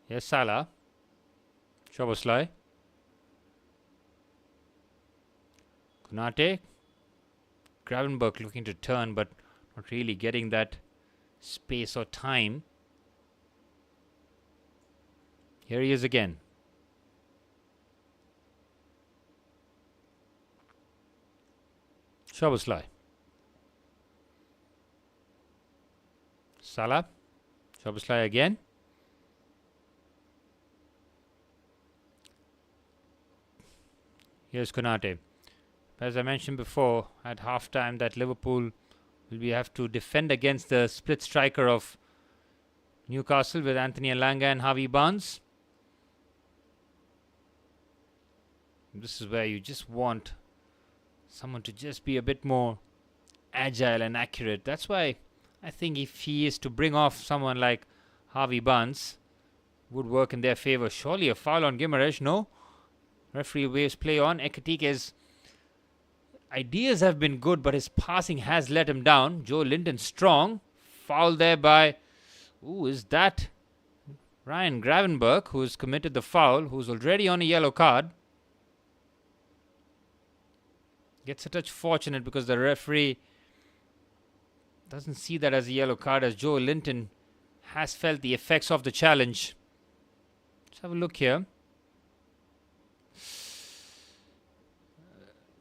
Here's Salah. Szoboszlai. Konate. Gravenberch looking to turn, but not really getting that space or time. Here he is again. Szoboszlai. Salah. Szoboszlai again. Here's Konate. As I mentioned before at halftime that Liverpool will have to defend against the split striker of Newcastle with Anthony Elanga and Harvey Barnes. This is where you just want someone to just be a bit more agile and accurate. That's why I think if he is to bring off someone like Harvey Barnes, would work in their favour. Surely a foul on Guimaraes, no? Referee waves play on. Ekitike's ideas have been good, but his passing has let him down. Joe Linton strong. Foul there by, is that Ryan Gravenberch, who's committed the foul, who's already on a yellow card. Gets a touch fortunate because the referee doesn't see that as a yellow card, as Joe Linton has felt the effects of the challenge. Let's have a look here.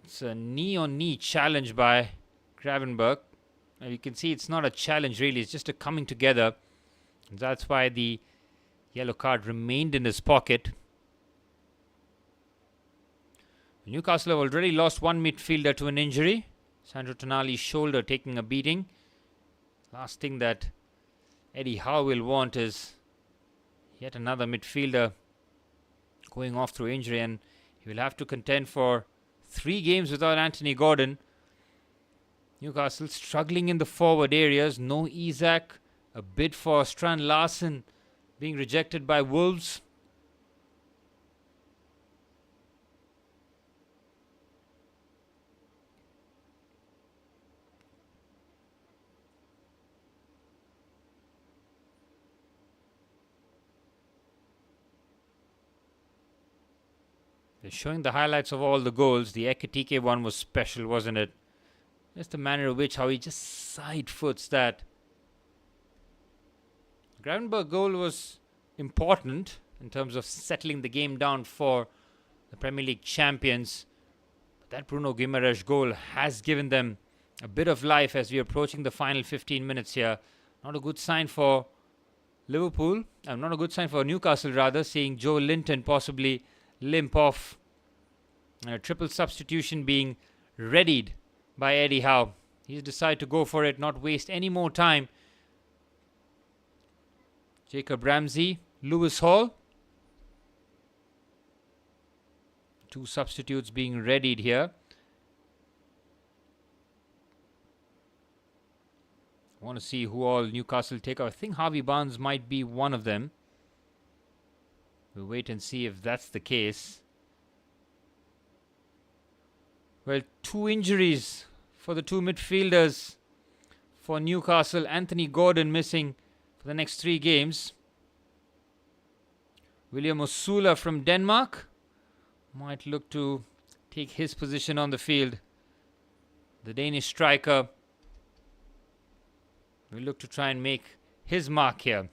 It's a knee-on-knee challenge by Gravenberch. You can see it's not a challenge really, it's just a coming together. And that's why the yellow card remained in his pocket. Newcastle have already lost one midfielder to an injury. Sandro Tonali's shoulder taking a beating. Last thing that Eddie Howe will want is yet another midfielder going off through injury, and he will have to contend for 3 games without Anthony Gordon. Newcastle struggling in the forward areas. No Isak. A bid for Strand Larsen being rejected by Wolves. They're showing the highlights of all the goals. The Ekitike one was special, wasn't it? Just the manner of which, how he just side foots that. Gravenberg goal was important in terms of settling the game down for the Premier League champions. But that Bruno Guimaraes goal has given them a bit of life as we're approaching the final 15 minutes here. Not a good sign for Liverpool. Not a good sign for Newcastle, rather, seeing Joe Linton possibly limp off. And a triple substitution being readied by Eddie Howe. He's decided to go for it, not waste any more time. Jacob Ramsey, Lewis Hall. Two substitutes being readied here. I want to see who all Newcastle take out. I think Harvey Barnes might be one of them. We'll wait and see if that's the case. Well, two injuries for the two midfielders for Newcastle. Anthony Gordon missing for the next 3 games. William Osula from Denmark might look to take his position on the field. The Danish striker will look to try and make his mark here.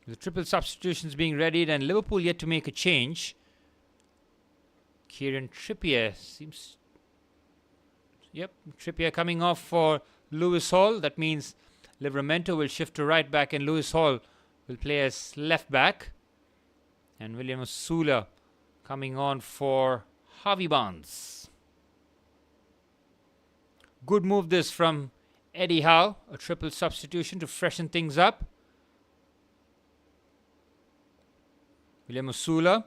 The triple substitutions being readied and Liverpool yet to make a change. Kieran Trippier seems... Yep, Trippier coming off for Lewis Hall. That means Livramento will shift to right back and Lewis Hall will play as left back. And William Osula coming on for Harvey Barnes. Good move this from Eddie Howe. A triple substitution to freshen things up. William Osula,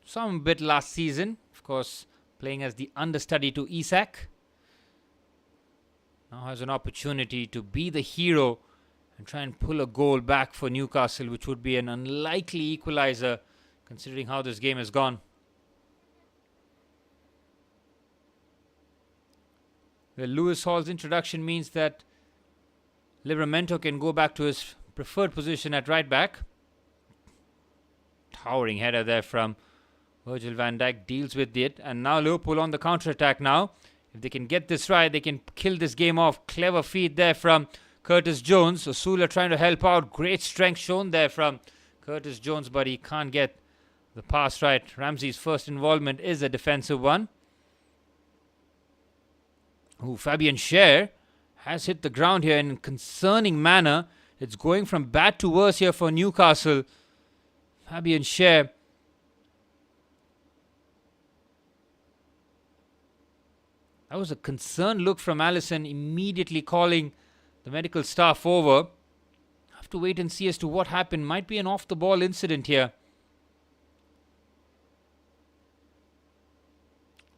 some bit last season, of course, playing as the understudy to Isak. Now has an opportunity to be the hero and try and pull a goal back for Newcastle, which would be an unlikely equalizer considering how this game has gone. Well, Lewis Hall's introduction means that Livramento can go back to his preferred position at right back. Towering header there from Virgil van Dijk, deals with it. And now Liverpool on the counter-attack now. If they can get this right, they can kill this game off. Clever feed there from Curtis Jones. Osula trying to help out. Great strength shown there from Curtis Jones, but he can't get the pass right. Ramsey's first involvement is a defensive one. Fabian Schär has hit the ground here in a concerning manner. It's going from bad to worse here for Newcastle. Fabian Schär. That was a concerned look from Alisson, immediately calling the medical staff over. Have to wait and see as to what happened. Might be an off-the-ball incident here.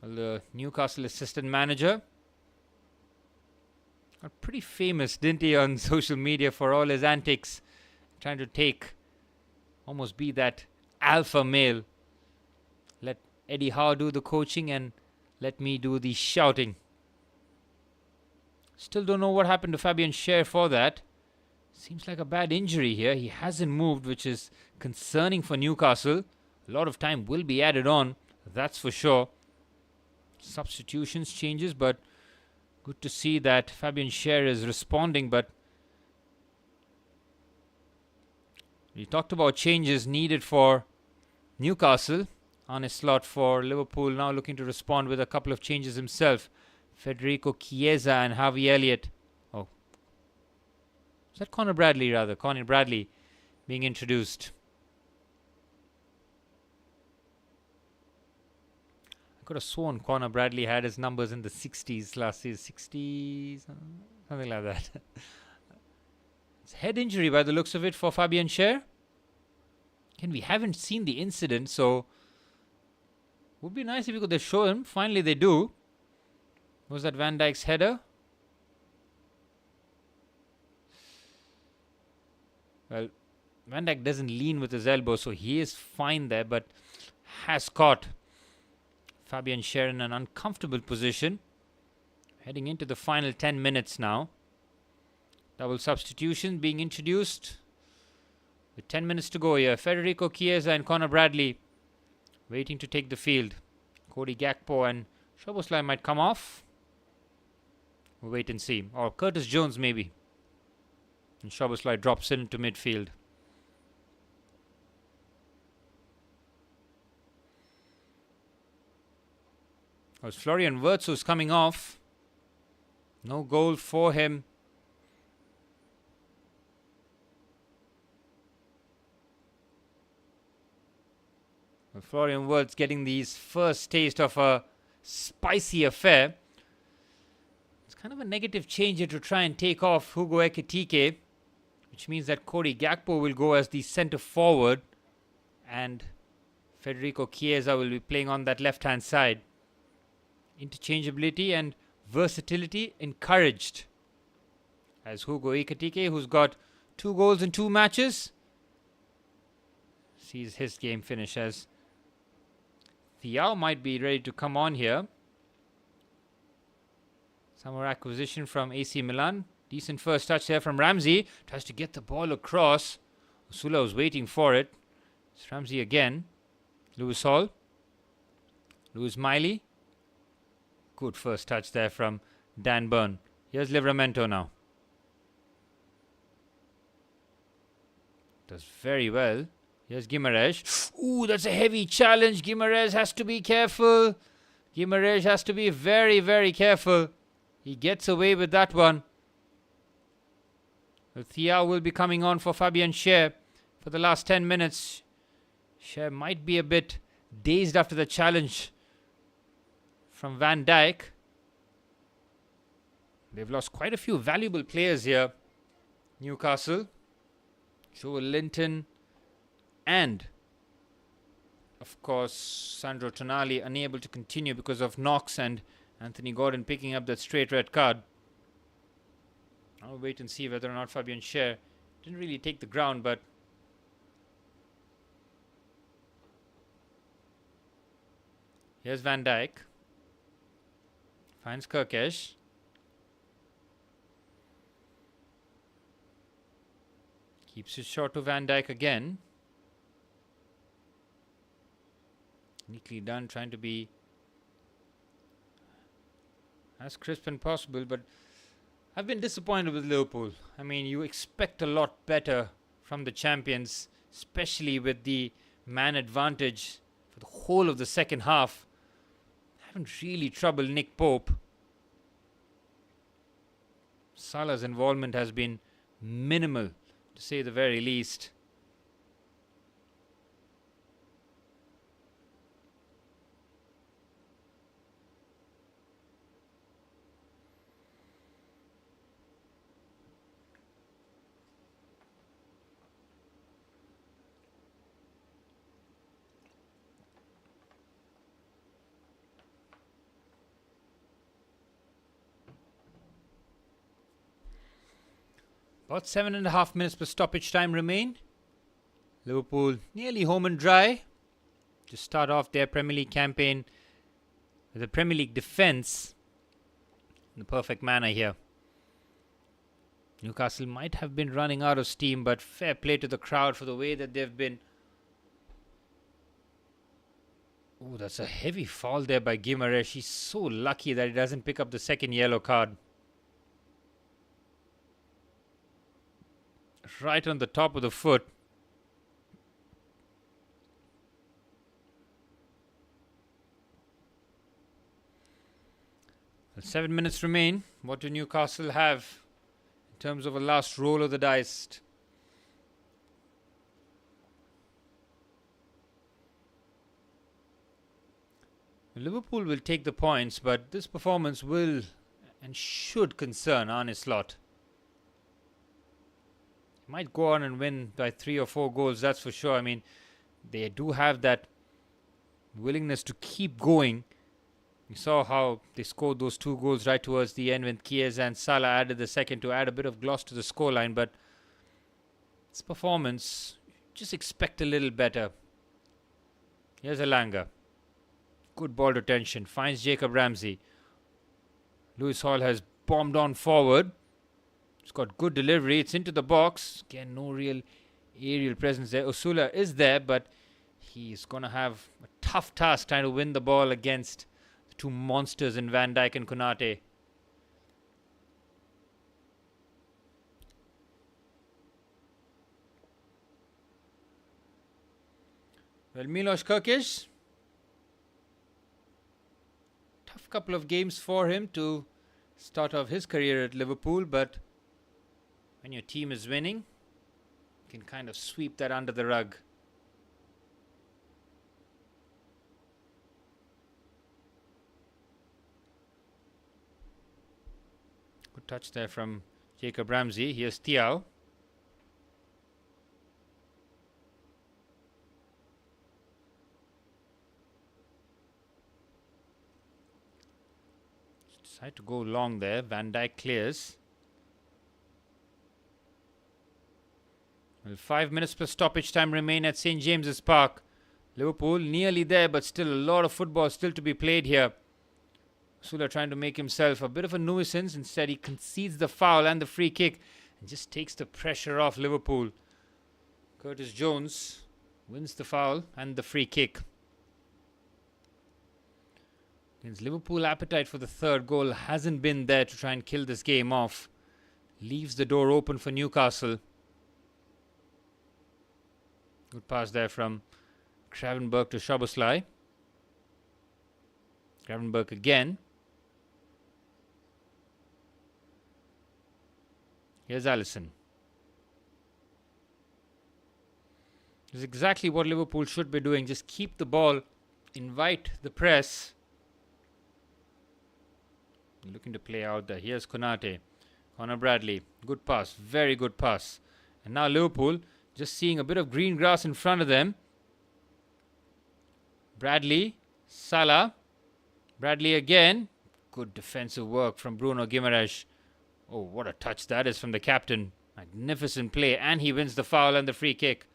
Well, the Newcastle assistant manager got pretty famous, didn't he, on social media for all his antics, trying to almost be that alpha male. Let Eddie Howe do the coaching and let me do the shouting. Still don't know what happened to Fabian Schär for that. Seems like a bad injury here. He hasn't moved, which is concerning for Newcastle. A lot of time will be added on, that's for sure. Substitutions, changes, but good to see that Fabian Schär is responding. But we talked about changes needed for Newcastle. On his slot for Liverpool, now looking to respond with a couple of changes himself. Federico Chiesa and Harvey Elliott. Oh, is that Connor Bradley rather? Connor Bradley being introduced. I could have sworn Connor Bradley had his numbers in the 60s last season. 60s, something like that. It's a head injury by the looks of it for Fabian Schär. Again, we haven't seen the incident, so would be nice if you could show him. Finally, they do. Was that Van Dijk's header? Well, Van Dijk doesn't lean with his elbow, so he is fine there, but has caught Fabian Schär in an uncomfortable position. Heading into the final 10 minutes now. Double substitution being introduced. With 10 minutes to go here. Federico Chiesa and Connor Bradley waiting to take the field. Cody Gakpo and Szoboszlai might come off. We'll wait and see. Or Curtis Jones maybe. And Szoboszlai drops into midfield. It was Florian Wirtz who's coming off. No goal for him. Well, Florian Wirtz getting these first taste of a spicy affair. It's kind of a negative change here to try and take off Hugo Ekitike, which means that Cody Gakpo will go as the centre forward and Federico Chiesa will be playing on that left-hand side. Interchangeability and versatility encouraged, as Hugo Ekitike, who's got 2 goals in 2 matches, sees his game finish, as Thiaw might be ready to come on here. Summer acquisition from AC Milan. Decent first touch there from Ramsey. Tries to get the ball across. Osula was waiting for it. It's Ramsey again. Lewis Hall. Lewis Miley. Good first touch there from Dan Burn. Here's Livramento now. Does very well. Here's Guimaraes. Ooh, that's a heavy challenge. Guimaraes has to be careful. Guimaraes has to be very, very careful. He gets away with that one. Well, Thiaw will be coming on for Fabian Schär for the last 10 minutes. Schär might be a bit dazed after the challenge from Van Dijk. They've lost quite a few valuable players here, Newcastle. Joel Linton and, of course, Sandro Tonali unable to continue because of Knox and Anthony Gordon picking up that straight red card. I'll wait and see whether or not Fabian Schär didn't really take the ground, but here's Van Dijk. Finds Kirkesh. Keeps it short to Van Dijk again. Neatly done, trying to be as crisp as possible, but I've been disappointed with Liverpool. I mean, you expect a lot better from the champions, especially with the man advantage for the whole of the second half. Haven't really troubled Nick Pope. Salah's involvement has been minimal, to say the very least. About 7.5 minutes per stoppage time remain. Liverpool nearly home and dry to start off their Premier League campaign with a Premier League defence in the perfect manner here. Newcastle might have been running out of steam, but fair play to the crowd for the way that they've been. Oh, that's a heavy foul there by Guimaraes. He's so lucky that he doesn't pick up the second yellow card. Right on the top of the foot. Well, 7 minutes remain. What do Newcastle have in terms of a last roll of the dice? Liverpool will take the points, but this performance will and should concern Arne Slot. Might go on and win by 3 or 4 goals, that's for sure. I mean, they do have that willingness to keep going. You saw how they scored those 2 goals right towards the end when Chiesa and Salah added the second to add a bit of gloss to the scoreline. But this performance, just expect a little better. Here's Elanga. Good ball retention. Finds Jacob Ramsey. Lewis Hall has bombed on forward. It's got good delivery. It's into the box. Again, no real aerial presence there. Osula is there, but he's going to have a tough task trying to win the ball against the two monsters in Van Dijk and Konate. Well, Milos Kerkez, tough couple of games for him to start off his career at Liverpool, but when your team is winning, you can kind of sweep that under the rug. Good touch there from Jacob Ramsey. Here's Thiaw. Decide to go long there. Van Dijk clears. Well, 5 minutes plus stoppage time remain at St. James's Park. Liverpool nearly there, but still a lot of football still to be played here. Sula trying to make himself a bit of a nuisance. Instead, he concedes the foul and the free kick and just takes the pressure off Liverpool. Curtis Jones wins the foul and the free kick. His Liverpool appetite for the third goal hasn't been there to try and kill this game off. Leaves the door open for Newcastle. Good pass there from Gravenberch to Szoboszlai. Gravenberch again. Here's Alisson. This is exactly what Liverpool should be doing. Just keep the ball, invite the press. Looking to play out there. Here's Konate. Conor Bradley. Good pass. Very good pass. And now Liverpool just seeing a bit of green grass in front of them. Bradley. Salah. Bradley again. Good defensive work from Bruno Guimaraes. Oh, what a touch that is from the captain. Magnificent play. And he wins the foul and the free kick.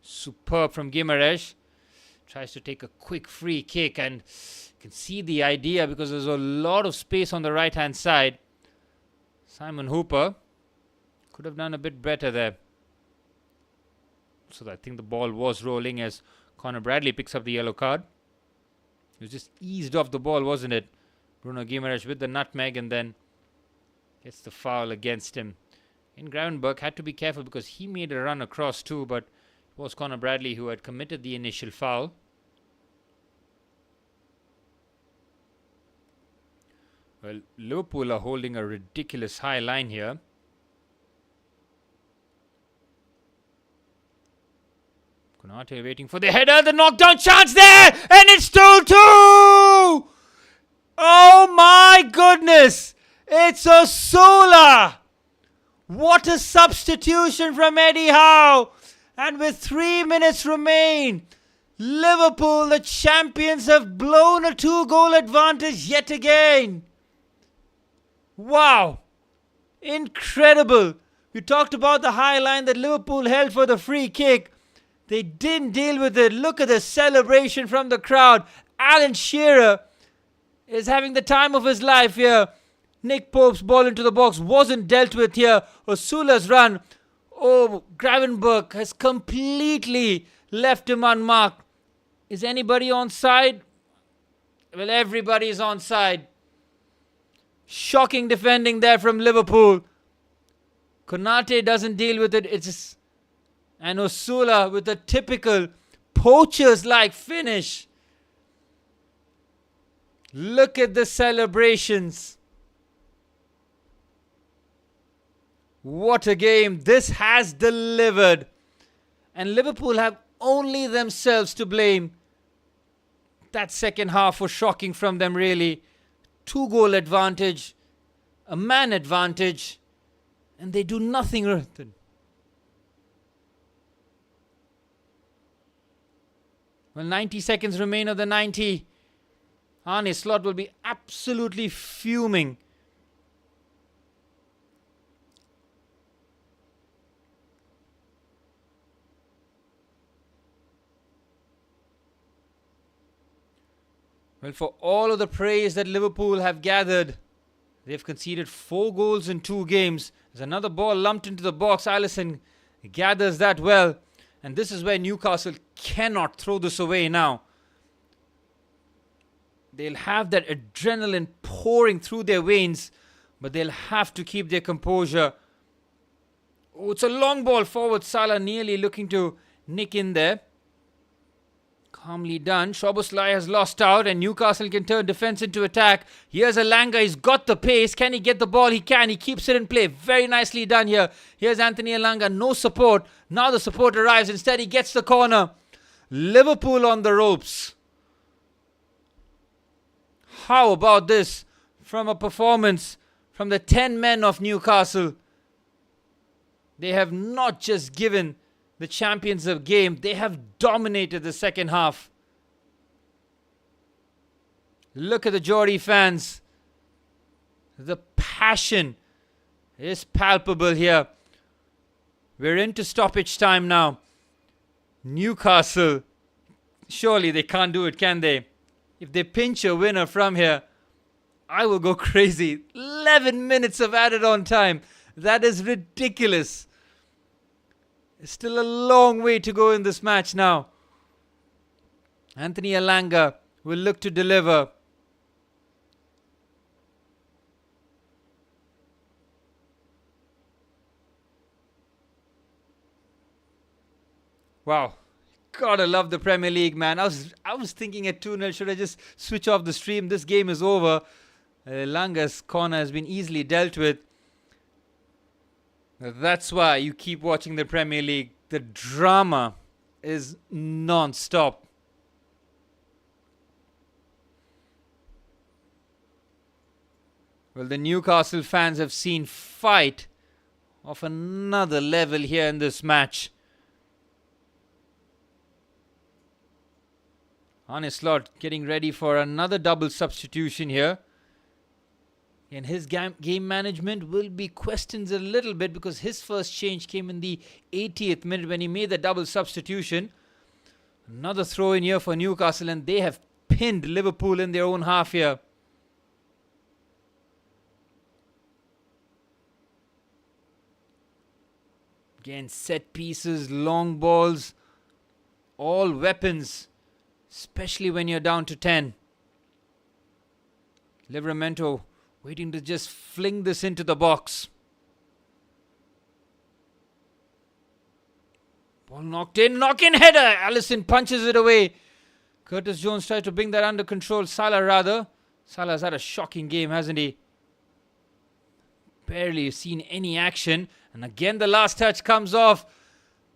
Superb from Guimaraes. Tries to take a quick free kick and you can see the idea because there's a lot of space on the right hand side. Simon Hooper could have done a bit better there. So I think the ball was rolling as Conor Bradley picks up the yellow card. It was just eased off the ball, wasn't it? Bruno Guimaraes with the nutmeg and then gets the foul against him. And Gravenberch had to be careful because he made a run across too, but it was Conor Bradley who had committed the initial foul. Well, Liverpool are holding a ridiculous high line here. Konate waiting for the header, the knockdown chance there, and it's 2-2! Oh my goodness! It's Osula! What a substitution from Eddie Howe! And with 3 minutes remain, Liverpool, the champions, have blown a 2-goal advantage yet again. Wow. Incredible. We talked about the high line that Liverpool held for the free kick. They didn't deal with it. Look at the celebration from the crowd. Alan Shearer is having the time of his life here. Nick Pope's ball into the box wasn't dealt with here. Osula's run. Oh, Gravenberch has completely left him unmarked. Is anybody onside? Well, everybody is onside. Shocking defending there from Liverpool. Konate doesn't deal with it. And Osula with a typical poachers-like finish. Look at the celebrations. What a game. This has delivered. And Liverpool have only themselves to blame. That second half was shocking from them, really. 2-goal advantage, a man advantage, and they do nothing with it. Well, 90 seconds remain of the 90. Arne Slot will be absolutely fuming. Well, for all of the praise that Liverpool have gathered, They've conceded 4 goals in 2 games. There's another ball lumped into the box. Alisson gathers that well. And this is where Newcastle cannot throw this away now. They'll have that adrenaline pouring through their veins, but they'll have to keep their composure. Oh, it's a long ball forward. Salah nearly looking to nick in there. Calmly done. Szoboszlai has lost out and Newcastle can turn defence into attack. Here's Elanga. He's got the pace. Can he get the ball? He can. He keeps it in play. Very nicely done here. Here's Anthony Elanga. No support. Now the support arrives. Instead, he gets the corner. Liverpool on the ropes. How about this from a performance from the 10 men of Newcastle? They have not just given the champions a game, they have dominated the second half. Look at the Geordie fans. The passion is palpable here. We're into stoppage time now. Newcastle, surely they can't do it, can they? If they pinch a winner from here, I will go crazy. 11 minutes of added on time. That is ridiculous. Still a long way to go in this match now. Anthony Elanga will look to deliver. Wow. Gotta love the Premier League, man. I was thinking at 2-0, should I just switch off the stream? This game is over. Elanga's corner has been easily dealt with. That's why you keep watching the Premier League. The drama is non-stop. Well, the Newcastle fans have seen fight of another level here in this match. Arne Slot getting ready for another double substitution here. And his game management will be questioned a little bit because his first change came in the 80th minute when he made the double substitution. Another throw in here for Newcastle and they have pinned Liverpool in their own half here. Again, set pieces, long balls, all weapons, especially when you're down to 10. Livramento waiting to just fling this into the box. Ball knocked in. Knock-in header. Alisson punches it away. Curtis Jones tries to bring that under control. Salah rather. Salah's had a shocking game, hasn't he? Barely seen any action. And again the last touch comes off.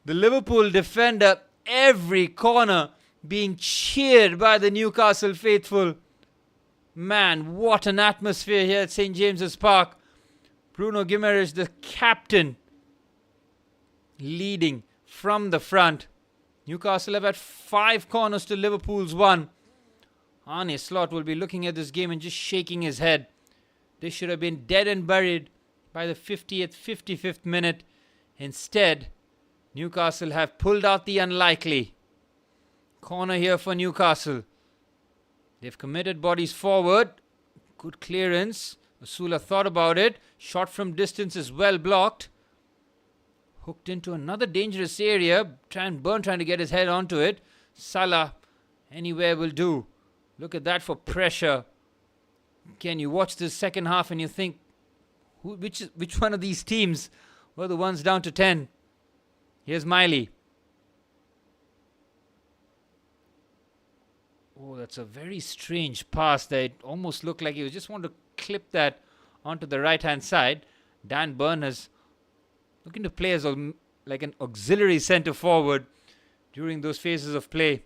The Liverpool defender. Every corner being cheered by the Newcastle faithful. Man, what an atmosphere here at St. James's Park. Bruno Guimaraes, the captain, leading from the front. Newcastle have had 5 corners to Liverpool's 1. Arne Slot will be looking at this game and just shaking his head. This should have been dead and buried by the 50th, 55th minute. Instead, Newcastle have pulled out the unlikely. Corner here for Newcastle. They've committed bodies forward. Good clearance. Osula thought about it. Shot from distance is well blocked. Hooked into another dangerous area. Trying to get his head onto it. Salah, anywhere will do. Look at that for pressure. Again, you watch this second half and you think, which one of these teams were the ones down to 10? Here's Miley. Oh, that's a very strange pass there. It almost looked like he just wanted to clip that onto the right-hand side. Dan Burn is looking to play as like an auxiliary centre forward during those phases of play.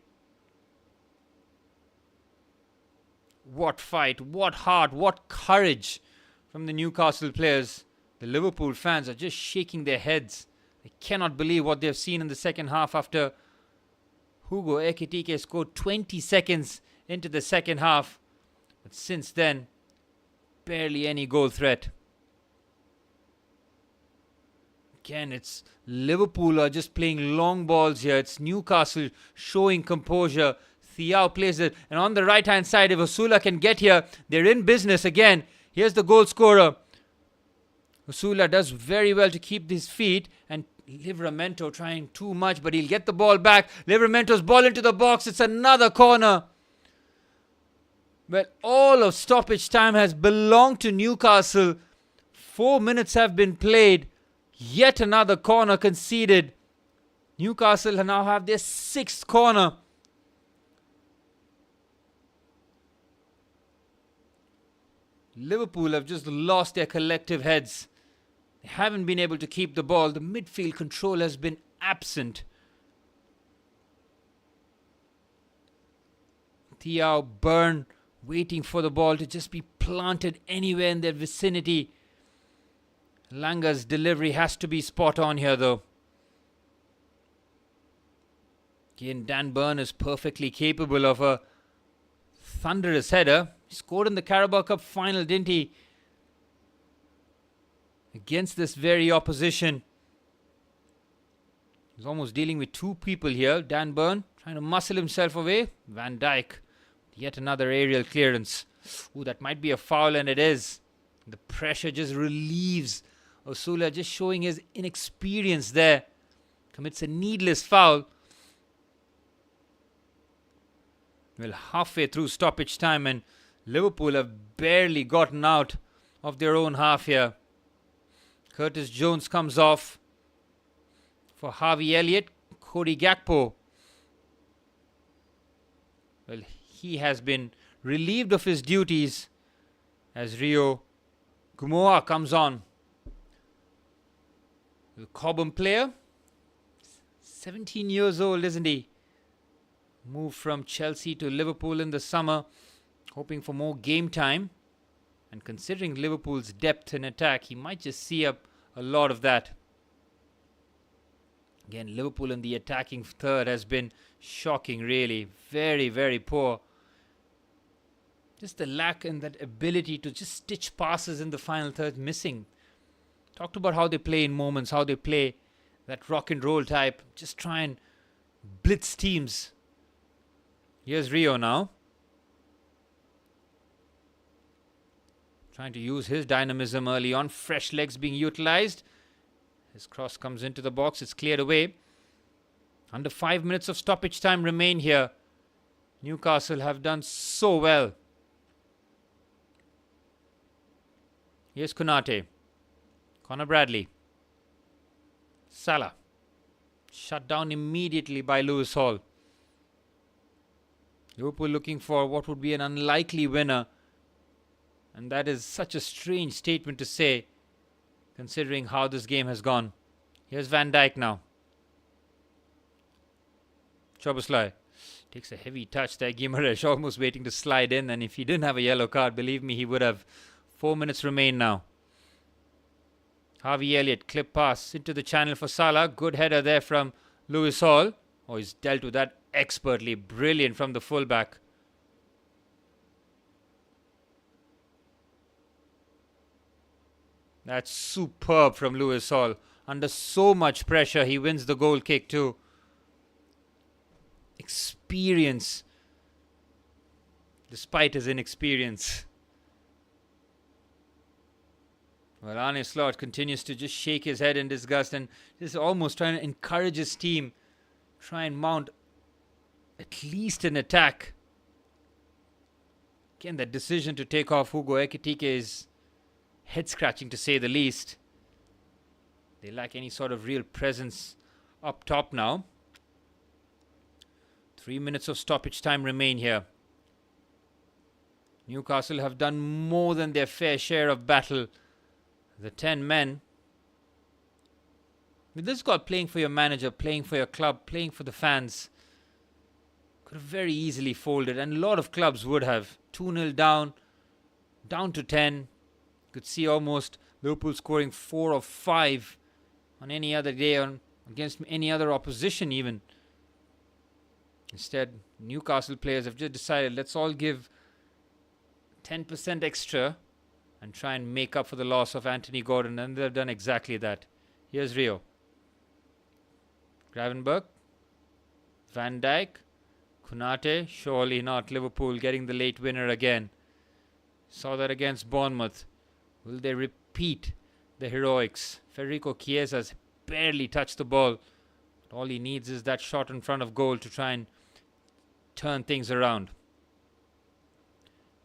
What fight, what heart, what courage from the Newcastle players. The Liverpool fans are just shaking their heads. They cannot believe what they've seen in the second half after Hugo Ekitike scored 20 seconds into the second half. But since then, barely any goal threat. Again, it's Liverpool are just playing long balls here. It's Newcastle showing composure. Thiaw plays it. And on the right-hand side, if Osula can get here, they're in business again. Here's the goal scorer. Osula does very well to keep his feet, and Livramento trying too much, but he'll get the ball back. Livramento's ball into the box. It's another corner. Well, all of stoppage time has belonged to Newcastle. 4 minutes have been played. Yet another corner conceded. Newcastle now have their 6th corner. Liverpool have just lost their collective heads. They haven't been able to keep the ball. The midfield control has been absent. Thiaw, Byrne waiting for the ball to just be planted anywhere in their vicinity. Langa's delivery has to be spot on here though. Again, Dan Byrne is perfectly capable of a thunderous header. He scored in the Carabao Cup final, didn't he? Against this very opposition. He's almost dealing with 2 people here. Dan Byrne trying to muscle himself away. Van Dijk, yet another aerial clearance. Ooh, that might be a foul, and it is. The pressure just relieves. Osula just showing his inexperience there. Commits a needless foul. Well, halfway through stoppage time, and Liverpool have barely gotten out of their own half here. Curtis Jones comes off for Harvey Elliott. Cody Gakpo. Well, he has been relieved of his duties as Rio Gumoa comes on. The Cobham player, 17 years old, isn't he? Moved from Chelsea to Liverpool in the summer, hoping for more game time. And considering Liverpool's depth in attack, he might just see up a lot of that. Again, Liverpool in the attacking third has been shocking, really. Very, very poor. Just the lack in that ability to just stitch passes in the final third missing. Talked about how they play in moments, how they play that rock and roll type. Just try and blitz teams. Here's Rio now. Trying to use his dynamism early on. Fresh legs being utilized. His cross comes into the box. It's cleared away. Under 5 minutes of stoppage time remain here. Newcastle have done so well. Here's Konate. Conor Bradley. Salah. Shut down immediately by Lewis Hall. Liverpool looking for what would be an unlikely winner. And that is such a strange statement to say, considering how this game has gone. Here's Van Dijk now. Szoboszlai takes a heavy touch there. Guimaraes almost waiting to slide in. And if he didn't have a yellow card, believe me, he would have. 4 minutes remain now. Harvey Elliott, clip pass into the channel for Salah. Good header there from Lewis Hall. Oh, he's dealt with that expertly. Brilliant from the fullback. That's superb from Lewis Hall. Under so much pressure, he wins the goal kick too. Experience, despite his inexperience. Well, Arne Slot continues to just shake his head in disgust and is almost trying to encourage his team. Try and mount at least an attack. Again, that decision to take off Hugo Ekitike is head-scratching to say the least. They lack any sort of real presence up top now. 3 minutes of stoppage time remain here. Newcastle have done more than their fair share of battle. The 10 men. With this squad, playing for your manager, playing for your club, playing for the fans, could have very easily folded, and a lot of clubs would have. 2-0 down to 10. Could see almost Liverpool scoring 4 or 5 on any other day, against any other opposition even. Instead, Newcastle players have just decided, let's all give 10% extra and try and make up for the loss of Anthony Gordon, and they've done exactly that. Here's Rio. Gravenberch. Van Dijk. Konate. Surely not. Liverpool getting the late winner again. Saw that against Bournemouth. Will they repeat the heroics? Federico Chiesa's barely touched the ball. All he needs is that shot in front of goal to try and turn things around.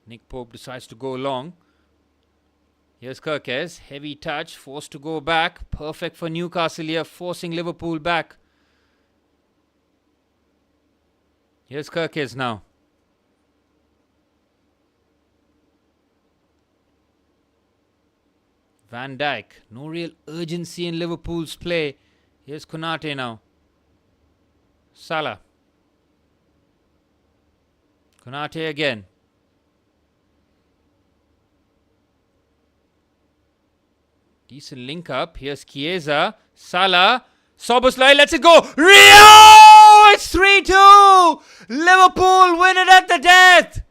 Nick Pope decides to go long. Here's Kirkes. Heavy touch. Forced to go back. Perfect for Newcastle here. Forcing Liverpool back. Here's Kirkes now. Van Dijk. No real urgency in Liverpool's play. Here's Konate now. Salah. Konate again. Decent link up. Here's Chiesa. Salah. Szoboszlai lets it go. Rio! It's 3-2! Liverpool win it at the death.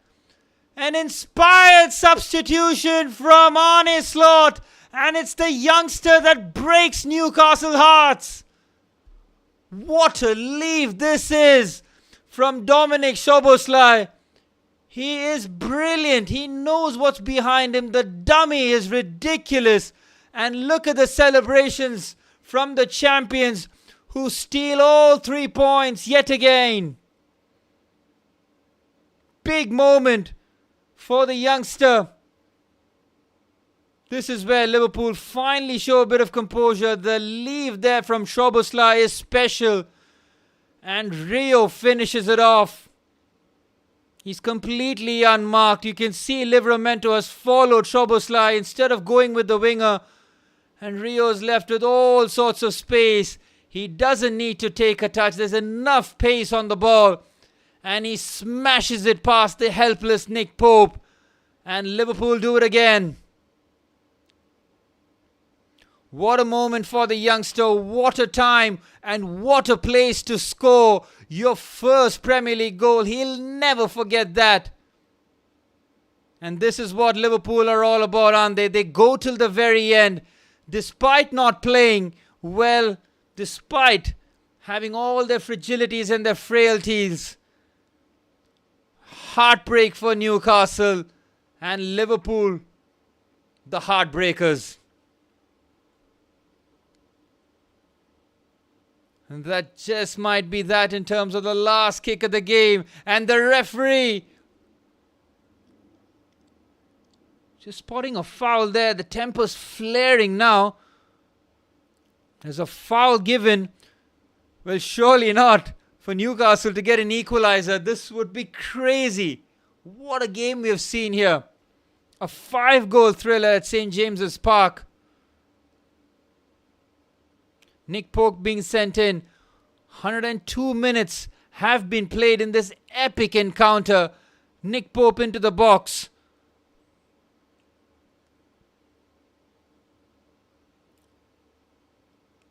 An inspired substitution from Arne Slot. And it's the youngster that breaks Newcastle hearts. What a leave this is from Dominic Szoboszlai. He is brilliant. He knows what's behind him. The dummy is ridiculous. And look at the celebrations from the champions who steal all 3 points yet again. Big moment for the youngster. This is where Liverpool finally show a bit of composure. The leave there from Szoboszlai is special. And Rio finishes it off. He's completely unmarked. You can see Livramento has followed Szoboszlai instead of going with the winger. And Rio is left with all sorts of space. He doesn't need to take a touch. There's enough pace on the ball. And he smashes it past the helpless Nick Pope. And Liverpool do it again. What a moment for the youngster. What a time. And what a place to score your first Premier League goal. He'll never forget that. And this is what Liverpool are all about, aren't they? They go till the very end. Despite not playing well, despite having all their fragilities and their frailties. Heartbreak for Newcastle and Liverpool, the heartbreakers. And that just might be that in terms of the last kick of the game. And the referee just spotting a foul there. The temper's flaring now. There's a foul given. Well, surely not for Newcastle to get an equalizer. This would be crazy. What a game we have seen here. A 5-goal thriller at St. James's Park. Nick Pope being sent in. 102 minutes have been played in this epic encounter. Nick Pope into the box.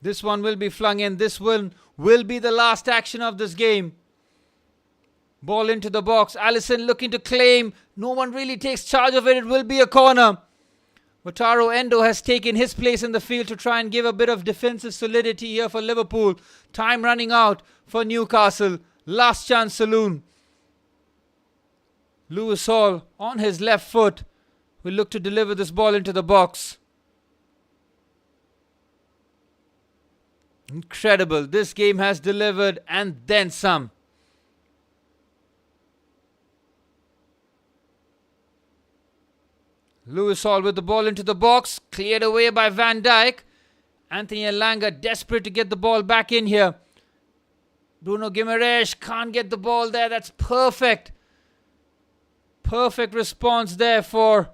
This one will be flung in. This one will be the last action of this game. Ball into the box. Alisson looking to claim. No one really takes charge of it. It will be a corner. Wataru Endo has taken his place in the field to try and give a bit of defensive solidity here for Liverpool. Time running out for Newcastle. Last chance saloon. Lewis Hall on his left foot will look to deliver this ball into the box. Incredible. This game has delivered and then some. Lewis Hall with the ball into the box. Cleared away by Van Dijk. Anthony Elanga desperate to get the ball back in here. Bruno Guimaraes can't get the ball there. That's perfect. Perfect response there for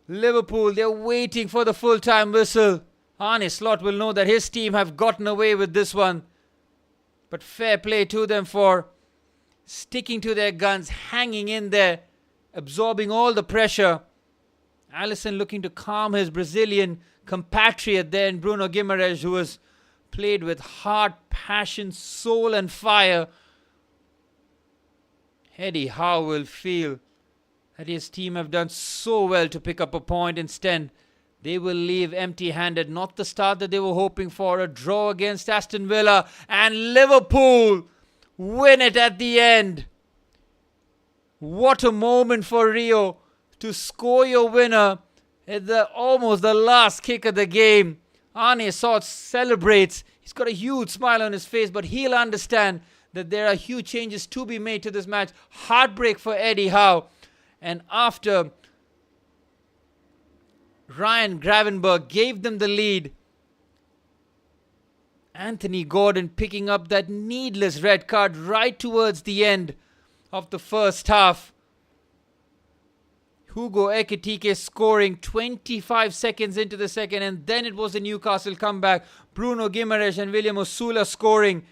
Liverpool. They're waiting for the full-time whistle. Arne Slot will know that his team have gotten away with this one. But fair play to them for sticking to their guns, hanging in there, absorbing all the pressure. Alisson looking to calm his Brazilian compatriot there in Bruno Guimaraes, who has played with heart, passion, soul and fire. Eddie Howe will feel that his team have done so well to pick up a point. Instead, they will leave empty-handed. Not the start that they were hoping for. A draw against Aston Villa. And Liverpool win it at the end. What a moment for Rio. to score your winner at almost the last kick of the game. Arne Sort celebrates. He's got a huge smile on his face, but he'll understand that there are huge changes to be made to this match. Heartbreak for Eddie Howe. And after Ryan Gravenberg gave them the lead, Anthony Gordon picking up that needless red card right towards the end of the first half. Hugo Ekitike scoring 25 seconds into the second, and then it was the Newcastle comeback. Bruno Guimaraes and William Osula scoring.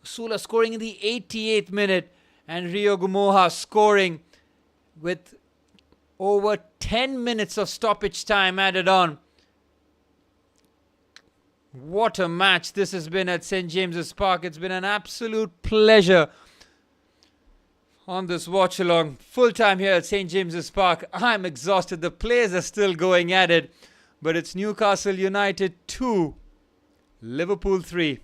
Osula scoring in the 88th minute, and Rio Gumoha scoring with over 10 minutes of stoppage time added on. What a match this has been at St. James's Park. It's been an absolute pleasure on this watch along. Full time here at St. James's Park. I'm exhausted. The players are still going at it. But it's Newcastle United 2, Liverpool 3.